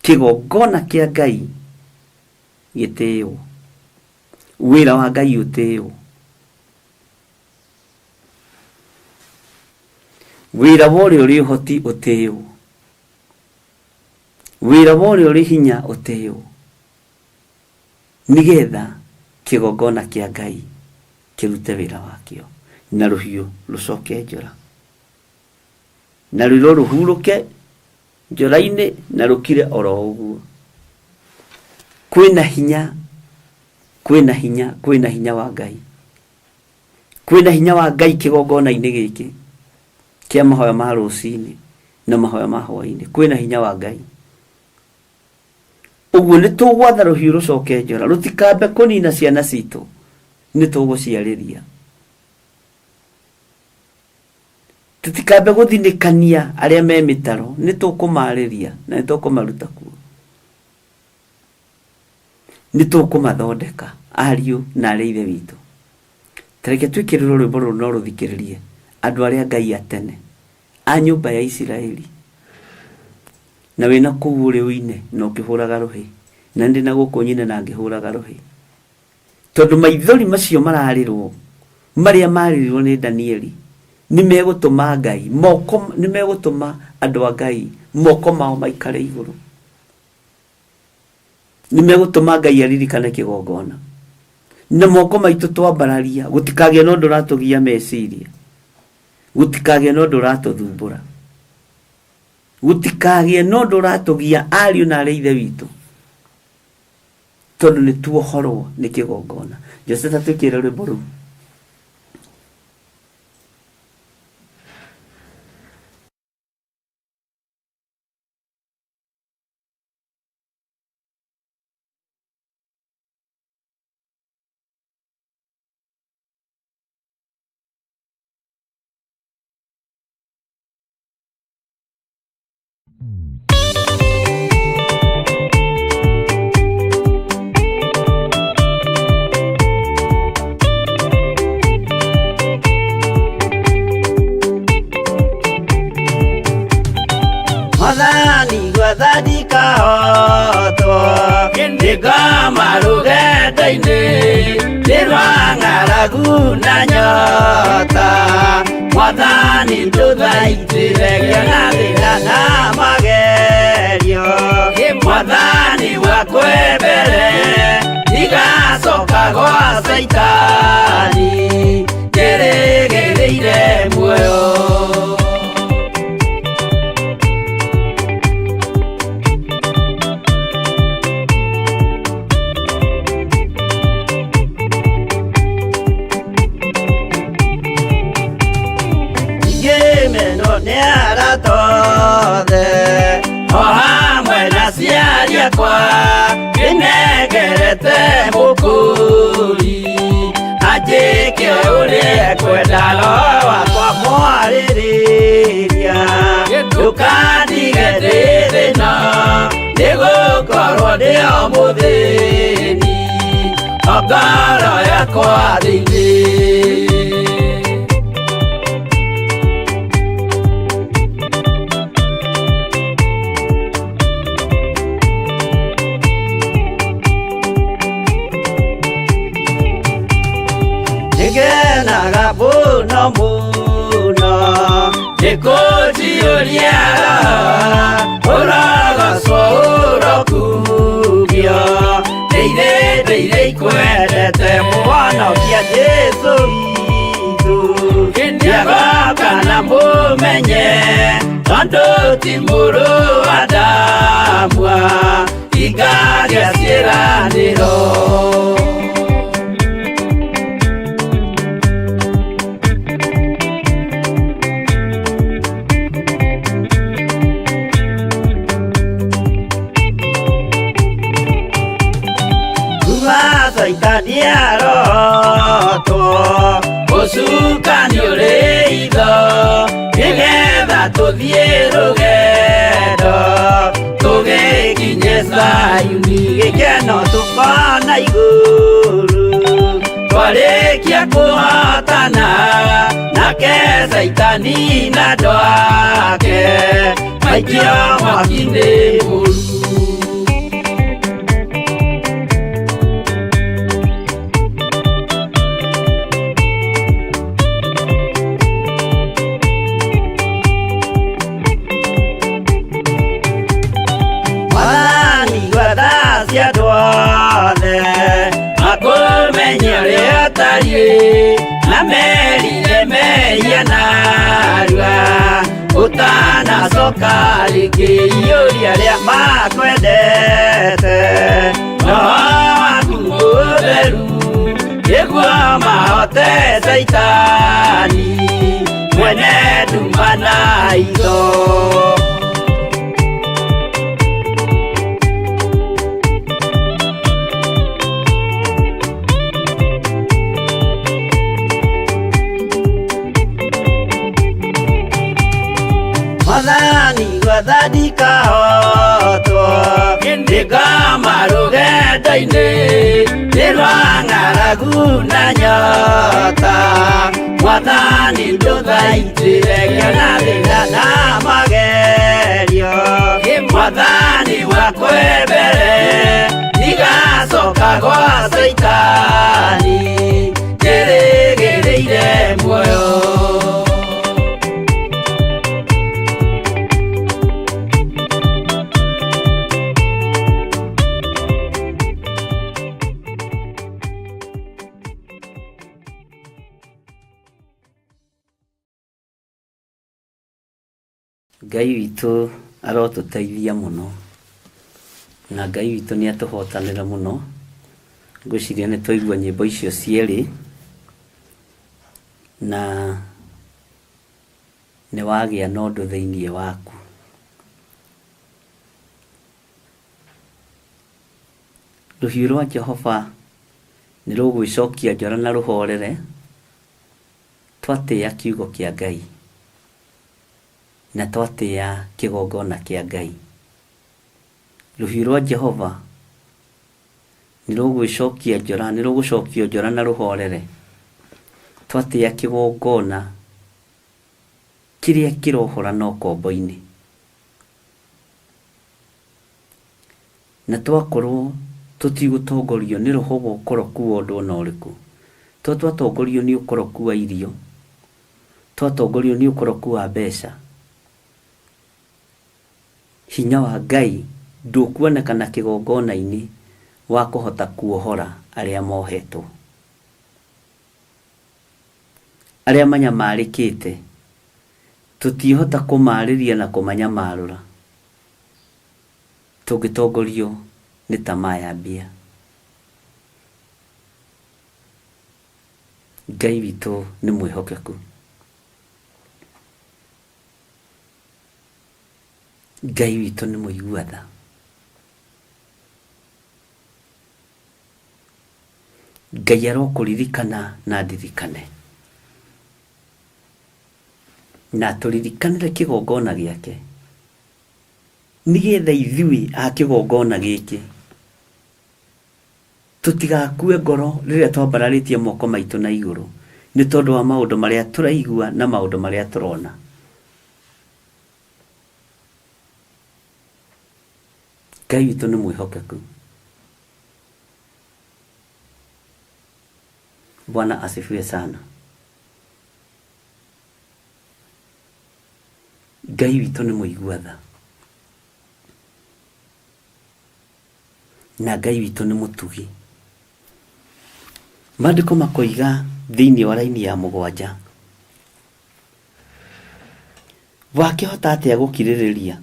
kĩgongona kĩa Ngai gĩtĩĩo, wĩra wa Ngai ũtĩĩo, wĩra wa ũrĩa ũrĩ ũhoti ũtĩĩo, wĩra wa ũrĩa ũrĩ hinya ũtĩĩo, nĩgetha kĩgongona kĩa Ngai kĩrute wĩra wakĩo na rũhiũ rũcoke njora. Na rũhiũ rũhurũke njora-inĩ na rũkire oro ũguo. Kwĩna hinya, kwĩna hinya, kwĩna hinya wa Ngai. Kwĩna hinya wa Ngai kĩgongona-inĩ gĩkĩ kĩa mahoya ma rũcinĩ na mahoya ma hwaĩ-inĩ. Kwĩna hinya wa Ngai. Ũguo nĩ tũgwatha rũhiũ rũcoke njora, rũtikambe kũnina ciana citũ, nĩ tũgũciarĩria. Tũtikambe gũthinĩkania arĩa me mĩtaro, nĩ tũkũmarĩria na nĩ tũkũmaruta kuo. Nĩ tũkũmathondeka ariũ na aarĩ a Ithe witũ. Tareke twĩkĩrĩrwo rwĩmbo rũrũ no rũthikĩrĩrie andũ arĩa Ngai atene, a nyũmba ya Isiraeli. Na wĩna kũu ũrĩ ũine na ũkĩhũraga rũhĩ, na ndĩ na gũkũ nyine na ngĩhũraga rũhĩ. Tondũ maithori macio mararĩrwo, marĩa marĩrwo nĩ Danieli, nĩ megũtũma Ngai, nĩ megũtũma andũ a Ngai moko mao maikare igũrũ. Nĩ megũtũma Ngai aririkane kĩgongona. Na moko maitũ twambararia, gũtikagĩa na ũndũ ũratũgia meciria, gũtikagĩa na ũndũ ũratũthumbũra, gũtikagĩa na ũndũ ũratũgia ariũ na aarĩ a Ithe witũ, tondũ nĩ tuohorwo nĩ kĩgongona. Joseph atwĩkĩrĩre rwĩmbo rũu. Mwathani gwathani kahotwo nĩngoma rũgendo-inĩ nĩrwa ng'aragu na nyota. Mwathani ndũthaitĩre ngĩona thĩna na magerio. Mwathani wakwa mbere ndigacoka gwa Saitani ngĩrĩgĩrĩire muoyo. O hamwe na ciari akwa nĩnengerete mũkũri anjĩke ũrĩa kwenda Roho wakwa mwarĩrĩria. Ndũkandige ndĩ thĩna nĩgũkorwo ndĩ o mũthĩni o ngoro yakwa thĩinĩ. Ngenaga mũno mũno nĩkũnjiyũria ũrogocwo ũrokugio. Ndeithĩ ikwendete Mũhonokia Jesũ witũ. Ndiagoka na mũmenye tondũ ti mũrũ wa ndamwa ingagĩa ciĩranĩro. Saitani arotwo ũcukani ũrĩ itho nĩgetha tũthiĩ rũgendo tũgĩkinye Zayuni gĩkeno tũkona igũrũ. Twarĩkia kũhotana nake Saitani na andũ ake maikio mwaki-inĩ mũru. Na merire meia narua ũtanacoka rĩngĩ iyũria rĩa makwendete. Roho waku mũtheru nĩguo mahote Saitani mwene nduma na itho. Mwathani gwathani kahotwo nĩngoma rũgendo-inĩ nĩrwa ng'aragu na nyota. Mwathani ndũthaitĩre ngĩona thĩna na magerio. Mwathani wakwa mbere ndigacoka gwa Saitani ngĩrĩgĩrĩire muoyo. Ngai witũ arotũteithia mũno na Ngai witũ nĩ atũhotanĩra mũno. Ngwĩciria nĩ twaigua nyĩmbo icio cierĩ na nĩ wagĩa na ũndũ thĩinĩ waku. Rũhiũ rwa Jehova nĩ rũgwĩcokia njora na rũhorere twatĩa kiugo kĩa Ngai na twatĩa kĩgongona kĩa Ngai. Rũhiũ rwa Jehova nĩrũgwĩcokia njora, nĩrũgũcokio njora na rũhorere twatĩa kĩgongona kĩrĩa kĩrohora no kombo-inĩ, na twakorwo tũtigũtongorio nĩ roho wa ũkoroku wa ũndũ ona ũrĩkũ, twatongorio nĩ ũkoroku wa irio, twatongorio nĩ ũkoroku wa mbeca, hinya wa Ngai ndũkuonekana kĩgongona-inĩ wa kũhota kuohora arĩa mohetwo, arĩa manyamarĩkĩte tũtihota kũmarĩria na kũmanyamarũra tũngĩtongorio nĩ tamaa ya mbia. Ngai witũ nĩ mwĩhokeku. Ngai witũ nĩ mũigua tha. Ngai arokũririkana na ndirikane, na tũririkanĩre kĩgongona gĩake, nĩgetha ithuĩ a kĩgongona gĩkĩ tũtigakue ngoro rĩrĩa twambararĩtie moko maitũ na igũrũ, nĩ tondũ wa maũndũ marĩa tũraigua na maũndũ marĩa tũrona. Ngai witũ nĩ mwĩhokeku. Bwana asifiwe sana. Ngai witũ nĩ mũigua tha, na Ngai witũ nĩ mũtugi. Maandĩko makoiga thĩinĩ wa raini ya 7, wakĩhota atĩa gũkirĩrĩria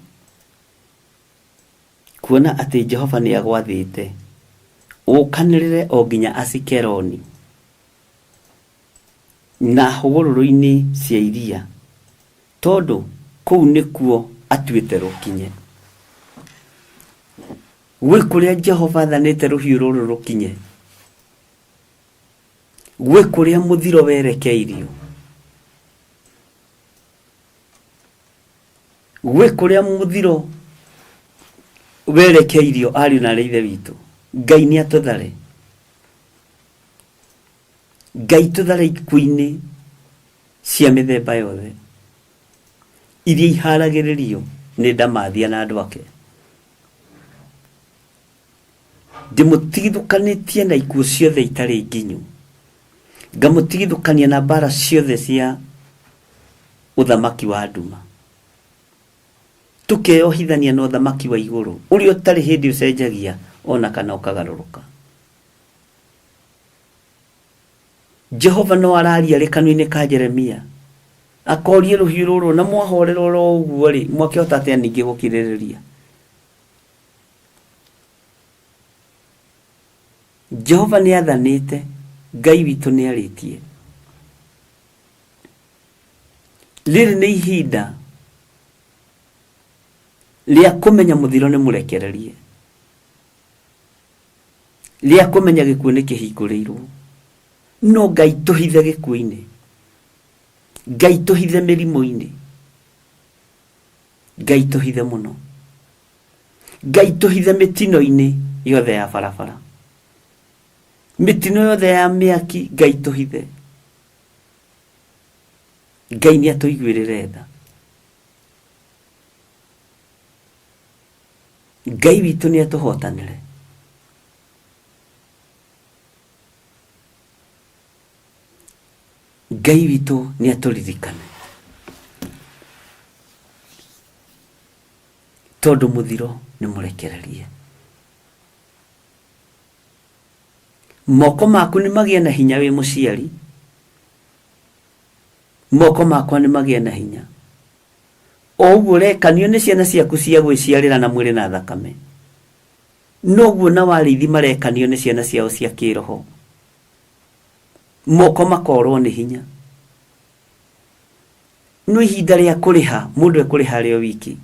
kuona atĩ Jehova nĩ agwathĩte ũkanĩrĩre o nginya Asikeloni na hũgũrũrũ-inĩ cia iria, tondũ kũu nĩkuo atuĩte rũkinye. Gwĩ kũrĩa Jehova athanĩte rũhiũ rũrũ rũkinye, gwĩ kũrĩa mũthiro werekeirio, gwĩ kũrĩa mũthiro werekeirio ariũ na aarĩ a Ithe witũ. Ngai nĩ atũthare, Ngai tũthare ikuũ-inĩ cia mĩthemba yothe iria iharagĩrĩrio nĩ ndamathia na andũ ake. Ndĩmũtigithũkanĩtie na ikuũ ciothe itarĩ nginyu, ngamũtigithũkania na mbara ciothe cia ũthamaki wa nduma, tũkeyohithania na ũthamaki wa igũrũ ũrĩa ũtarĩ hĩndĩ ũcenjagia ona kana ũkagarũrũka. Jehova no araria rĩ kanua-inĩ ka Jeremia, akorie rũhiũ rũrũ na mwahorera oro ũguo rĩ, mwakĩhota atĩa ningĩ gũkirĩrĩria? Jehova nĩ athanĩte, Ngai witũ nĩ arĩtie. Rĩrĩ nĩ ihinda rĩa kũmenya mũthiro nĩ mũrekererie, rĩa kũmenya gĩkuũ nĩ kĩhingũrĩirwo. No Ngai tũhithe gĩkuũ-inĩ, Ngai tũhithe mĩrimũ-inĩ, Ngai tũhithe mũno, Ngai tũhithe mĩtino-inĩ yothe ya barabara, mĩtino yothe ya mĩaki, Ngai tũhithe. Ngai nĩ atũiguĩrĩre tha. Ngai witũ nĩ atũhotanĩre. Ngai witũ nĩ atũririkane, tondũ mũthiro nĩ mũrekererie. Moko maku nĩ magĩe na hinya wĩ mũciari, moko makwa nĩ magĩe na hinya. O ũguo ũrekanio nĩ ciana ciaku cia gwĩciarĩra na mwĩrĩ na thakame, noguo na warĩithi marekanio nĩ ciana ciao cia kĩroho. Moko makorwo nĩ hinya. No ihinda rĩa kũrĩha, mũndũ ekũrĩha rĩo wiki.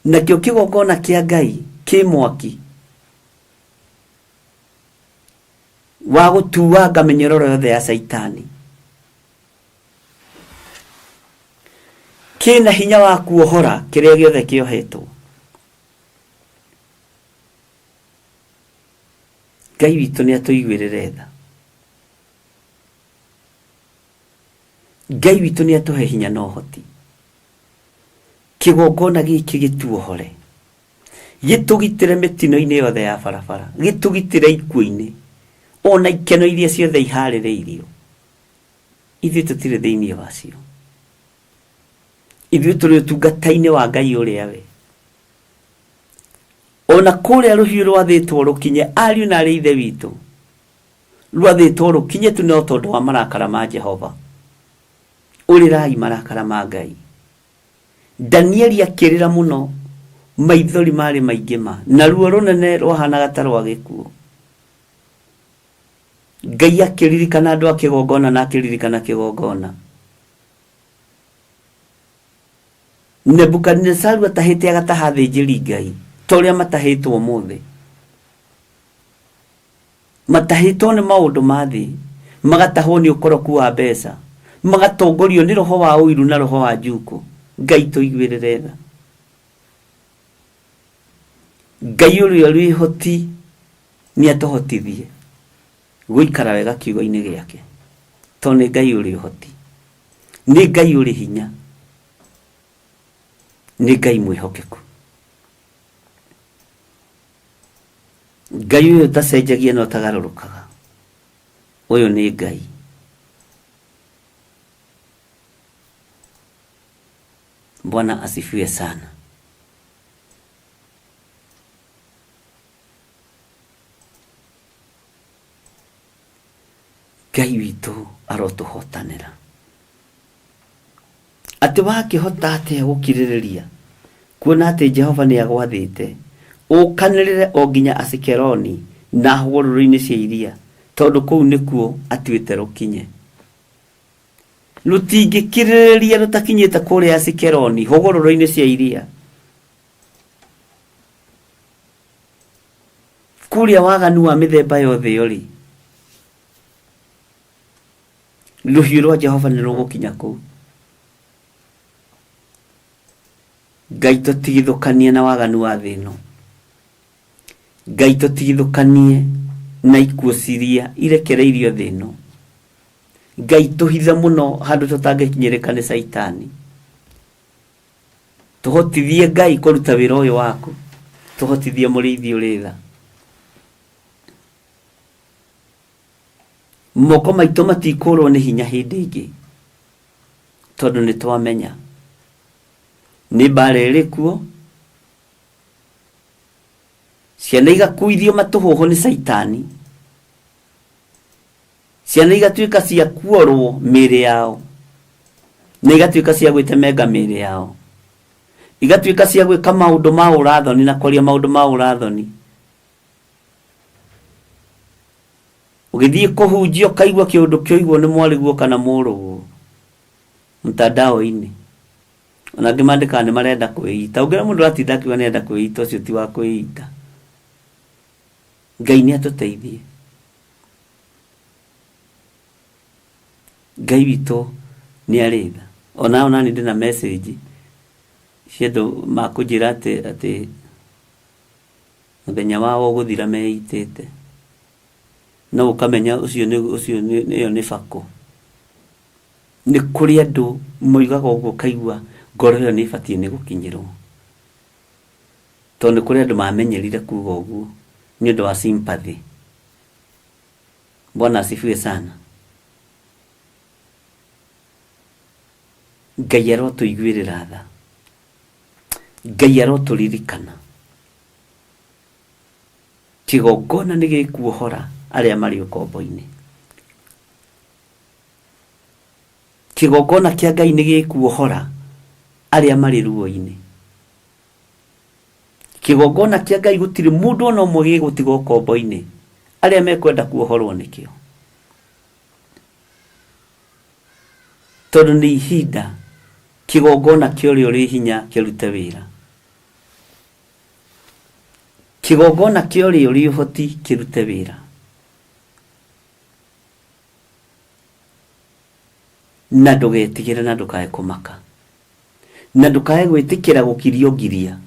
Nakĩo kĩgongona kĩa Ngai kĩ mwaki wa gũtuanga mĩnyororo yothe ya Saitani. kina hinya wa kuohora kiria giothe kiohetwo. Ngai witũ nĩ atũiguĩrĩre tha. Ngai witũ nĩ atũhe hinya na ũhoti. Kĩgongona gĩkĩ gĩtuohore, gĩtũgitĩre mĩtino-inĩ yothe ya barabara, gĩtũgitĩre ikuũ-inĩ, ona ikeno iria ciothe iharĩrĩirio. Ithuĩ tũtirĩ thĩinĩ wacio. Ithuĩ tũrĩ ũtungata-inĩ wa Ngai ũrĩa we. Ona kũrĩa rũhiũ rwathĩtwo rũkinye, ariũ na arĩ ithe witũ, rwathĩtwo rũkinye tu no tondũ wa marakara ma Jehova. Ũrĩrai marakara ma Ngai. Danieli akĩrĩra mũno, maithori marĩ maingĩ ma, na ruo rũnene rwahanaga ta rwa gĩkuũ. Ngai akĩririkana andũ a kĩgongona na akĩririkana kĩgongona. Nebukadnezaru atahĩte agataha athĩnjĩri Ngai ta ũrĩa matahĩtwo ũmũthĩ. Matahĩtwo nĩ maũndũ ma thĩ, magatahwo nĩ ũkoroku wa mbeca, magatongorio nĩ roho wa ũiru na roho wa njuko. Ngai tũiguĩrĩre tha. Ngai ũrĩa ũrĩ hoti nĩ atũhotithie gũikara wega kiugo-inĩ gĩake, tondũ nĩ Ngai ũrĩ hoti, nĩ Ngai ũrĩ hinya, nĩ Ngai mwĩhokeku. Ngai ũyũ tacenjagia no tagarũrũkaga. Ũyũ nĩ Ngai. Bwana asifiwe sana. Ngai witũ arotũhotanĩra. Atĩ wakĩhota atĩa gũkirĩrĩria kuona atĩ Jehova nĩ agwathĩte ũkanĩrĩre o nginya Asikeloni na hũgũrũrũ-inĩ cia iria, tondũ kũu nĩkuo atuĩte rũkinye. Rũtingĩkirĩrĩria rũtakinyĩte kũrĩa Asikeloni, hũgũrũrũ-inĩ cia iria. Kũrĩa waganu wa mĩthemba yothe yori, rũhiũ rwa Jehova nĩ rũgũkinya kũu. Ngai tũtigithũkanie na waganu wa thĩ ĩno. Ngai tũtigithũkanie na ikuũ ciria irekereirio thĩ ĩno. Ngai tũhithe mũno handũ tũtangĩkinyĩrĩka nĩ Saitani. Tũhotithie Ngai kũruta wĩra ũyũ waku, tũhotithie mũrĩithi ũrĩ tha. Moko maitũ matikũrwo nĩ hinya hĩndĩ ĩngĩ, tondũ nĩ twamenya nĩ mbara ĩrĩ kuo, ciana igakuithio matũhũhũ nĩ Saitani, ciana igatuĩka cia kuorwo mĩĩrĩ yao, na igatuĩka cia gwĩtemenga mĩĩrĩ yao, igatuĩka cia gwĩka maũndũ ma ũrathoni na kwaria maũndũ ma ũrathoni. Ũgĩthiĩ kũhunjia ũkaigua kĩũndũ kĩoigwo nĩ mwarĩguo kana mũrũguo mtandao-inĩ, ona angĩ mandĩkaga nĩ marenda kwĩita. Ũngĩona mũndũ atinda akiuga nĩenda kwĩita, ũcio ti wa kwĩita. Ngai nĩ atũteithie. Ngai witũ nĩ arĩ tha. Ona nĩ ndĩ na message cia andũ makũnjĩra atĩ mũthenya wao gũthira meitĩte, no ũkamenya ũcio nĩ bako. Nĩ kũrĩ andũ moigaga ũguo kaigua ngoro ĩyo nĩ ĩbatiĩ nĩ gũkinyĩrwo, tondũ nĩ kũrĩ andũ mamenyerire kuuga ũguo nĩ ũndũ wa sympathy. Bwana asifiwe sana. Ngai arotũiguĩrĩra tha. Ngai arotũririkana. Kĩgongona nĩ gĩkuohora arĩa marĩ ũkombo-inĩ. Kĩgongona kĩa Ngai nĩ gĩkuohora arĩa marĩ ruo-inĩ. Kĩgongona kĩa Ngai gũtirĩ mũndũ ona ũmwe gĩgũtiga ũkombo-inĩ, arĩa mekwenda kuohorwo nĩkĩo. Tondũ nĩ ihinda kĩgongona kĩa ũrĩa ũrĩ hinya kĩrute wĩra. Kĩgongona kĩa ũrĩa ũrĩ ũhoti kĩrute wĩra. Na ndũgetigĩre na ndũkae kũmaka. na ndukae gwitikira gukirio ngiria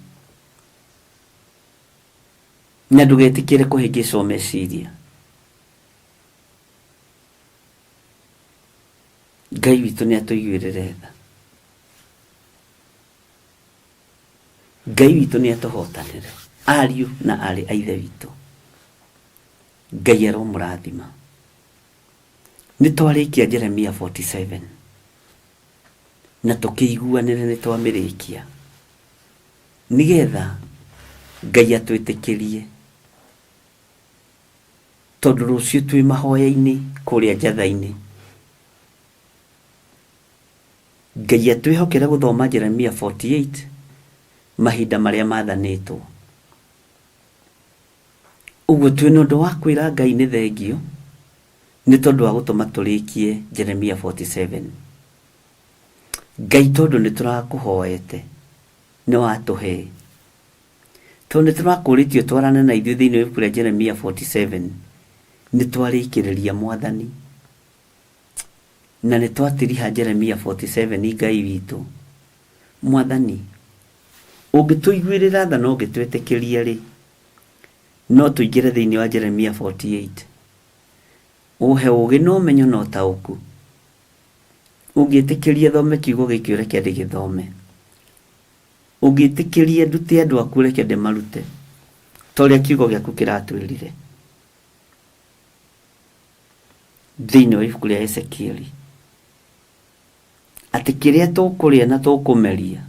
na ndugetikire kuhingicwo meciria. Ngai witũ nĩ atũiguĩrĩre tha. Ngai witũ nĩ atũhotanĩre, ariũ na arĩ a ithe witũ. Ngai aromũrathima. Nĩ twarĩkia Jeremia 47 na tũkĩiguanĩre nĩ twamĩrĩkia, nĩgetha Ngai atwĩtĩkĩrie, tondũ rũciũ twĩ mahoya-inĩ kũrĩa njatha-inĩ. Ngai atwĩhokere gũthoma Jeremia 48 mahinda marĩa mathanĩtwo. Ũguo twĩna ũndũ wa kwĩra Ngai nĩ thengio, nĩ tondũ wa gũtũma tũrĩkie Jeremia 47. Ngai, tondũ nĩ tũrakũhoete, nĩ watũhe, tondũ nĩ tũrakũrĩtio twarane na ithuĩ thĩinĩ wa ibuku rĩa Jeremia 47, nĩ twarĩkĩrĩria Mwathani na nĩ twatiriha Jeremia 47. Ngai witũ Mwathani, ũngĩtũiguĩrĩra tha na ũngĩtwĩtĩkĩria rĩ, no tũingĩre thĩinĩ wa Jeremia 48. Ũhe ũgĩ na ũmenyo na ũtaũku. Ũngĩtĩkĩria thome kiugo gĩkĩ reke ndĩgĩthome. Ũngĩtĩkĩria ndute andũ aku reke ndĩmarute, ta ũrĩa kiugo gĩaku kĩratwĩrire thĩinĩ wa ibuku rĩa Ezekieli, atĩ kĩrĩa tũkũrĩa na tũkũmeria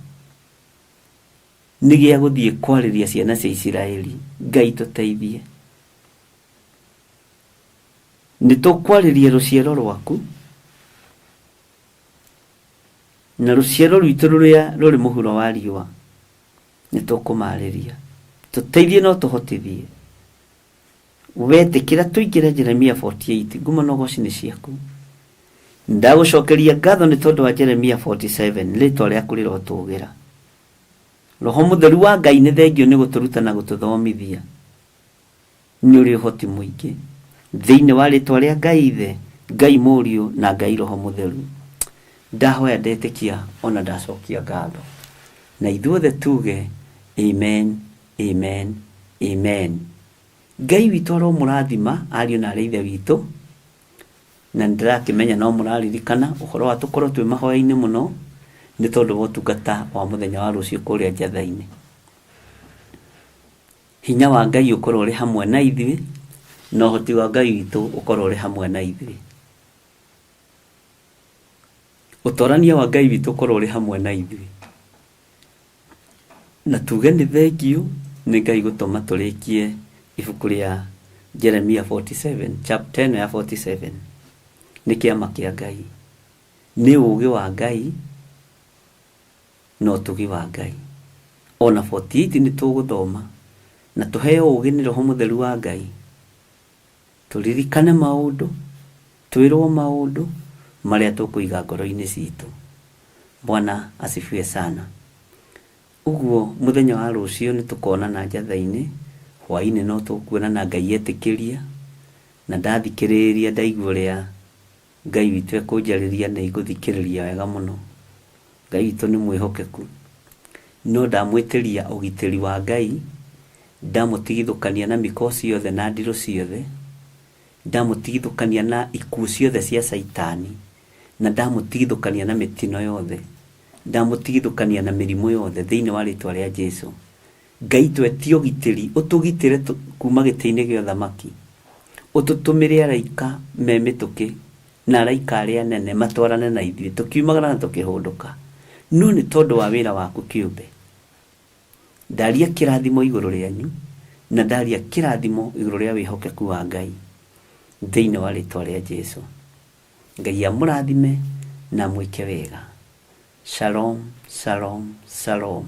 nĩ gĩa gũthiĩ kwarĩria ciana cia Isiraeli. Ngai tũteithie. Nĩ tũkwarĩria rũciaro rwaku na rũciaro rwitũ rũrĩa rũrĩ mũhuro wa riũa, nĩ tũkũmarĩria. Tũteithie no tũhotithie. Wetĩkĩra tũingĩre Jeremia 48. Ngumo na ũgooci nĩ ciaku. Ndagũcokeria ngatho nĩ tondũ wa Jeremia 47, rĩtwa rĩaku rĩrotũgĩra. Roho Mũtheru wa Ngai nĩ thengio nĩ gũtũruta na gũtũthomithia. Nĩ ũrĩ ũhoti mũingĩ thĩinĩ wa rĩtwa rĩa Ngai Ithe, Ngai Mũriũ na Ngai Roho Mũtheru. Ndahoya ndetĩkia ona ndacokia ngatho, na ithuothe tuge amen, amen, amen. Ngai witũ aromũrathima ariũ na arĩ ithe witũ, na ndĩrakĩmenya no mũraririkana ũhoro wa tũkorwo twĩ mahoya-inĩ mũno nĩ tondũ wa ũtungata wa mũthenya wa rũciũ kũrĩa njatha-inĩ. Hinya wa Ngai ũkorwo ũrĩ hamwe na ithuĩ, na ũhoti wa Ngai witũ ũkorwo ũrĩ hamwe na ithuĩ. Ũtorania wa Ngai witũ ũkorwo ũrĩ hamwe na ithuĩ, na tuge nĩ thengio nĩ Ngai gũtũma tũrĩkie ibuku rĩa Jeremia 47, chapter 10 ya 47. Nĩ kĩama kĩa Ngai, nĩ ũũgĩ wa Ngai na ũtugi wa Ngai. Ona 48 nĩ tũgũthoma na tũheo ũũgĩ nĩ Roho Mũtheru wa Ngai, tũririkane maũndũ, twĩrwo maũndũ marĩa tũkũiga ngoro-inĩ citũ. Bwana asifiwe sana. Ũguo mũthenya wa rũciũ nĩ tũkonana njatha-inĩ, hwaĩ-inĩ no tũkuonana Ngai etĩkĩria, na ndathikĩrĩria ndaigua ũrĩa Ngai witũ ekũnjarĩria na igũthikĩrĩria wega mũno. Ngai witũ nĩ mwĩhokeku, no ndamwĩtĩria ũgitĩri wa Ngai, ndamũtigithũkania na mĩko ciothe na ndirũ ciothe, ndamũtigithũkania na ikuũ ciothe cia Saitani, na ndamũtigithũkania na mĩtino yothe, ndamũtigithũkania na mĩrimũ yothe thĩinĩ wa rĩtwa rĩa Jesũ. Ngai twetie ũgitĩri, ũtũgitĩre kuma gĩtĩ-inĩ gĩa ũthamaki, ũtũtũmĩre araika me mĩtũkĩ na araika arĩa anene matwarane na ithuĩ tũkiumagara na tũkĩhũndũka, no nĩ tondũ wa wĩra waku kĩũmbe. Ndaria kĩrathimo igũrũ rĩanyu, na ndaria kĩrathimo igũrũ rĩa wĩhokeku wa Ngai thĩinĩ wa rĩtwa rĩa Jesũ. Ngai amũrathime na mwĩke wega. Shalom, shalom, shalom.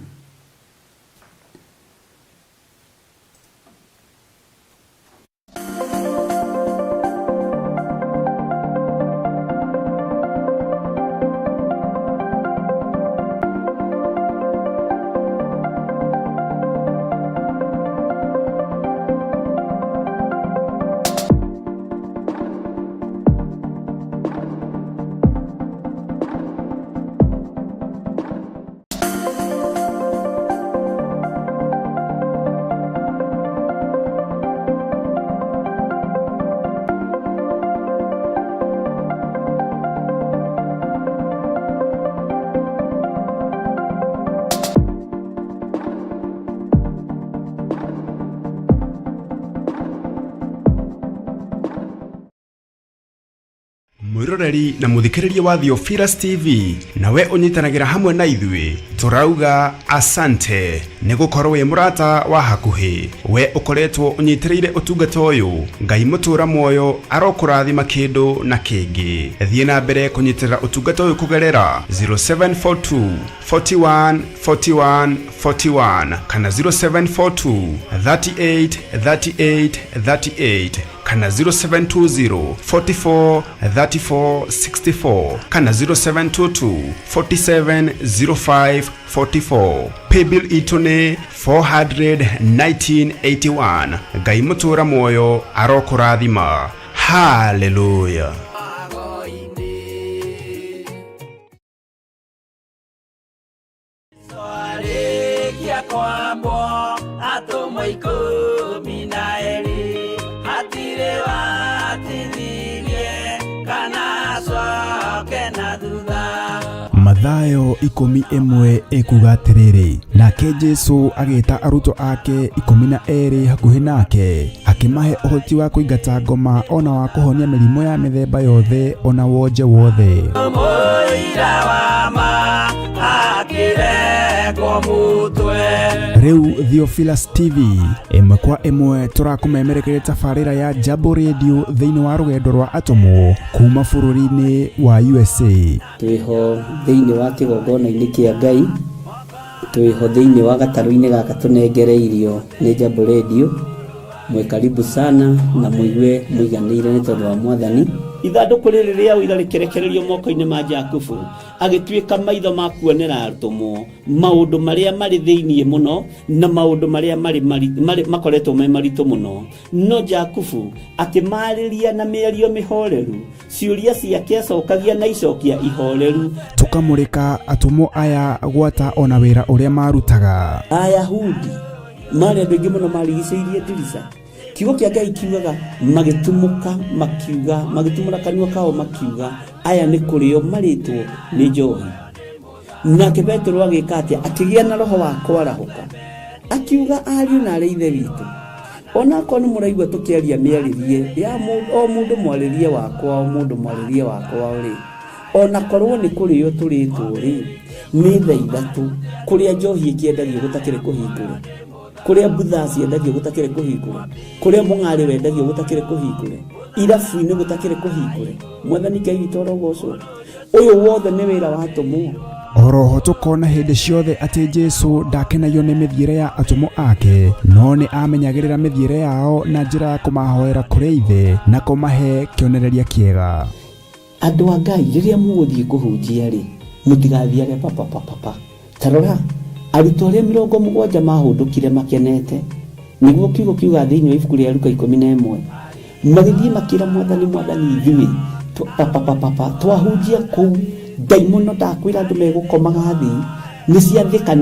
mwiroreri na muthikiriria wa Theophilus TV nawe unyitanagira hamwe na ithui turauga asante ni gukorwo wi murata wa hakuhi we ukoretwo unyitireire utungata uyu ngai mutura moyo arokurathima kindu na kingi thie na mbere kunyitirira utungata uyu kugerera 0742 41 41 41 kana 0742 38 38 38 kana 0720 44 34 64 kana 0722 47 05 44 paybill itone 41981 ngai mutura moyo arokurathima hallelujah. Mathayo 11 ekuga atiriri nake Jesu agita aruto ake 12 hakuhi nake akimahe uhoti wa kuingata ngoma ona wa kuhonia mirimo ya mithemba yothe ona wonje wothe. Riu Theophilus TV imwe kwa imwe turakumemerekeria tafarira ya Jambo Radio thiini wa rugendo rwa atomo kuma bururi-ini wa USA. Twiho thiini wa kigongona-ini kia Ngai, twiho thiini wa gataru-ini gaka tunengereirio ni Jambo Radio. Mwe karibu sana na muigue muiganire ni tondu wa Mwathani. Ithanduku riri ria uira rikerekererio moko-ini ma Jakubu agituika maitho ma kuonera arutumo maundu maria mari thiini muno na maundu maria mari makoretwo me maritu muno no Jakubu akimariria na mĩario mĩhoreru ciuria ciake acokagia na icokia ihoreru. Tukamurika atumo aya gwata ona wira uria marutaga. Ayahudi mari andu aingi muno marigicĩirie ndirica. Kiugo kia Ngai kiugaga magitumuka makiuga magitumura kanua kao makiuga aya ni kurio maritwo ni njohi. Nake Petro agika atia akigia na roho wa kwarahuka akiuga ariu na ithe witu ona ko ni muraigwa tukiaria miaririe ya o mundu mwaririe wakwa o mundu mwaririe wakwa ri ona korwo ni kurio turitwo ri ni thaithatu kuria njohi ikiendagio gutakire kuhingura kuria butha ciendagio gutakire kuhingure kuria mung'ari wendagio gutakire kuhingure irabu-ini gutakire kuhingure. Mwathani Ngai witũ arogocwo. Uyu wothe ni wira wa atomo. Oroho tukona hindi ciothe ati Jesu ndakenagio ni mithiire ya atomo ake no ni amenyagirira mithiire yao na njira ya kumahoera kuri ithe na kumahe kionereria kiega. Andu a Ngai riria muguthie kuhunjia ri mutigathiage papa tarora arutwo aria 70 mahundukire makenete niguo kiugo kiuga thiini wa ibuku ria Luka 11 magithie makira Mwathani ithui twahunjia kuu daimono ndakwira andu megukomaga thi ni ciathika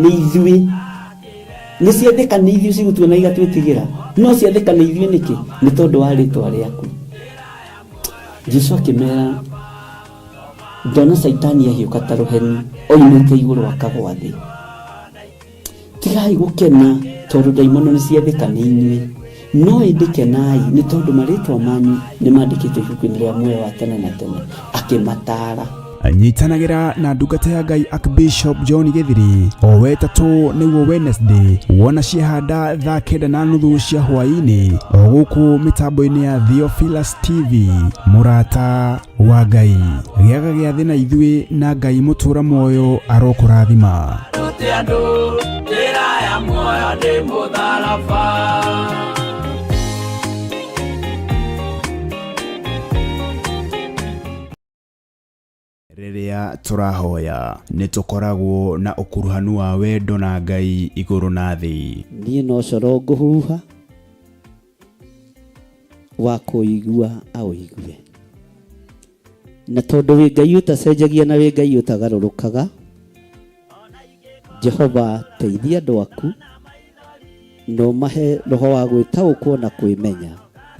ni ithui cigutuona igatwitigira no ciathika ni ithui niki ni tondu wa ritwa riaku. Jesu akimera ndona Saitani ahiuka ta ruheni oimite iguru akagwa thi. Tigai gukena tondu daimono ni ciathika ni inyui no indikenai ni tondu maritwa manyu ni mandikitwo ibuku-ini ria muoyo wa tene na tene akimatara. Anyitanagira na ndungata ya Ngai Archbishop John Githiri o wetatu niguo Wednesday wona ciehanda thaa 9:30 cia hwaini o guku mitambo-ini ya Theophilus TV murata wa Ngai giaga gia thina ithui na Ngai mutura moyo arokurathima. Riria turahoya nitukoragwo na ukuruhanu wa wendo na Ngai iguru na thi. Nie no coro nguhuha wa kuigua au igue na tondu wi Ngai utacenjagia na wi Ngai utagarurukaga. Jehova teithia andu aku no mahe roho wa gwitaukwo na kwimenya.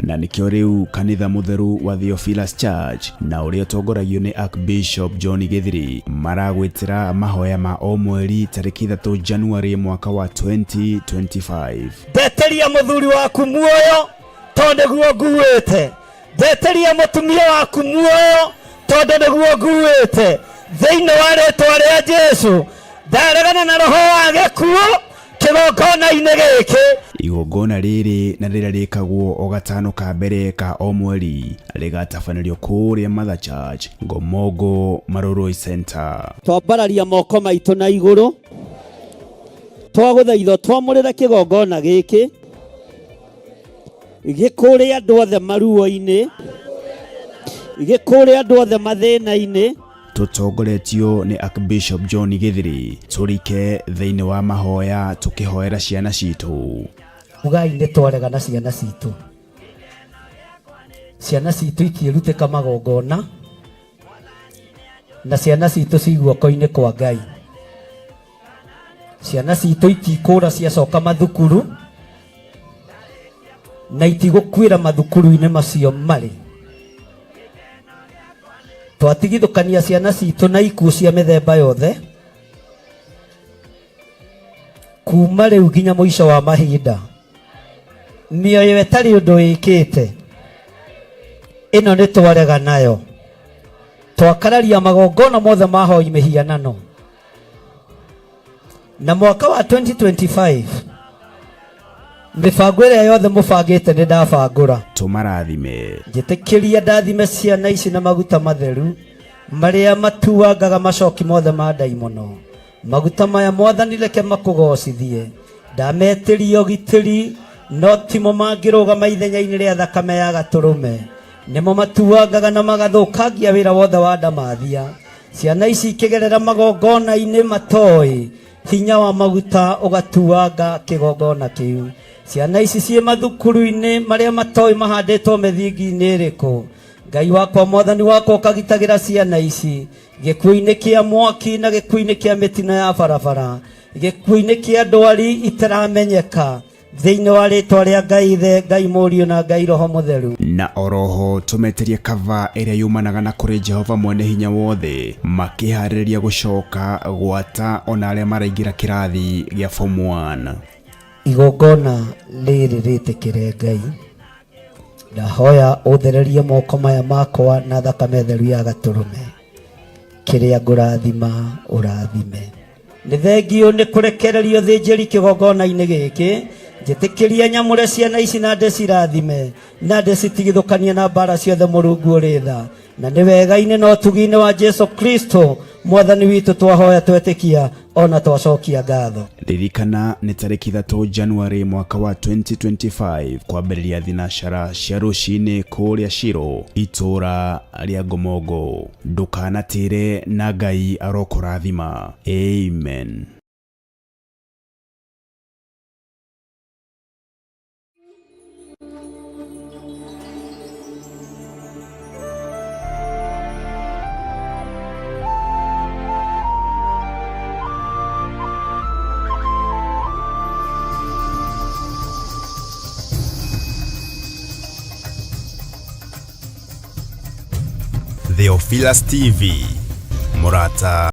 Na nikio riu kanitha mutheru wa Theophilus Church na uria tongoragio ni Archbishop John Githiri maragwitira mahoya ma o mweri tariki 3 January mwaka wa 2025. Ndeteria muthuri waku muoyo tondu guo nguite. Ndeteria mutumia waku muoyo tondu niguo nguite thiini wa ritwa ria Jesu ndaregana na roho wa gikuo kigongona-ini giki. Igongona riri na rĩrĩa rĩkagwo o gatano ka mbere ka o mweri rĩgatabanĩrio kũrĩa Mother Church Ngomongo Maroroi Center. Twambararia moko maitũ na igũrũ twagũthaitha twamũrĩre kĩgongona gĩkĩ gĩkũrĩa andũ othe maruo-inĩ, gĩkũrĩa andũ othe mathĩna-inĩ. Tutongoretio ni Archbishop John Githiri turike thĩinĩ wa mahoya tukihoera ciana citũ. Ugai nĩ twaregana ciana citũ. Ciana citũ ikĩrutĩka magongona na ciana citũ ciguoko-inĩ kwa Ngai. Ciana citũ itikũra ciacoka mathukuru na itigũkuĩra mathukuru-inĩ macio marĩ. Twatigithũkania ciana citũ na ikuũ cia mĩthemba yothe kuma rĩu nginya mũico wa mahinda. Mĩoyo ĩtarĩ ũndũ ĩkĩte ĩno nĩ twarega nayo. Twakararia magongona mothe mahoi mĩhianano. Na mwaka wa 2025 mibango ĩrĩa yothe mũbangĩte nĩ ndabangũra. Tũmarathime. Njĩtĩkĩria ndathime ciana ici na maguta matheru marĩa matuangaga macoki mothe ma ndaimono. Maguta maya Mwathani reke makũgocithie. Ndametĩria ũgitĩri no timo mangĩrũgama ithenya-inĩ rĩa thakame ya Gatũrũme. Nĩmo matuangaga na magathũkangia wĩra wothe wa ndamathia. Ciana ici ikĩgerera magongona-inĩ matoĩ hinya wa maguta ũgatuanga kĩgongona kĩu. Ciana ici ciĩ mathukuru-inĩ marĩa matoĩ mahandĩtwo mĩthingi-inĩ ĩrĩkũ. Ngai wakwa Mwathani wakwa ũkagitagĩra ciana ici gĩkuũ-inĩ kĩa mwaki na gĩkuũ-inĩ kĩa mĩtino ya barabara, gĩkuũ-inĩ kĩa ndwari itaramenyeka, thĩinĩ wa rĩtwa rĩa Ngai Ithe, Ngai Mũriũ na Ngai Roho Mũtheru. Na oroho tumeterie kava ĩrĩa yumanaga na kũrĩ Jehova Mwene Hinya Wothe makĩharĩrĩria gũcoka gwata ona arĩa maraingĩra kĩrathi gĩa form 1. Igongona rĩrĩ rĩtĩkĩre Ngai. Ndahoya ũthererie moko maya makwa na thakame theru ya Gatũrũme. Kĩrĩa ngũrathima ũrathime. Nĩ thengio nĩ kũrekererio thĩnjĩri kĩgongona-inĩ gĩkĩ. Njĩtĩkĩria nyamũre ciana ici na ndĩcirathime na ndĩcitigithũkanie na mbara ciothe Mũrungu ũrĩ tha. Na nĩ wega-inĩ na ũtugi-inĩ wa Jesu Kristo Mwathani witũ twahoya twetĩkia ona twacokia ngatho. Ririkana nĩ tarĩki 3 January mwaka wa 2025 kwambĩrĩria thinacara cia rũcinĩ kũrĩa Shiro itũra rĩa Ngomongo. Ndũkanatĩre na Ngai arokũrathima. Amen. Theophilus TV Murata.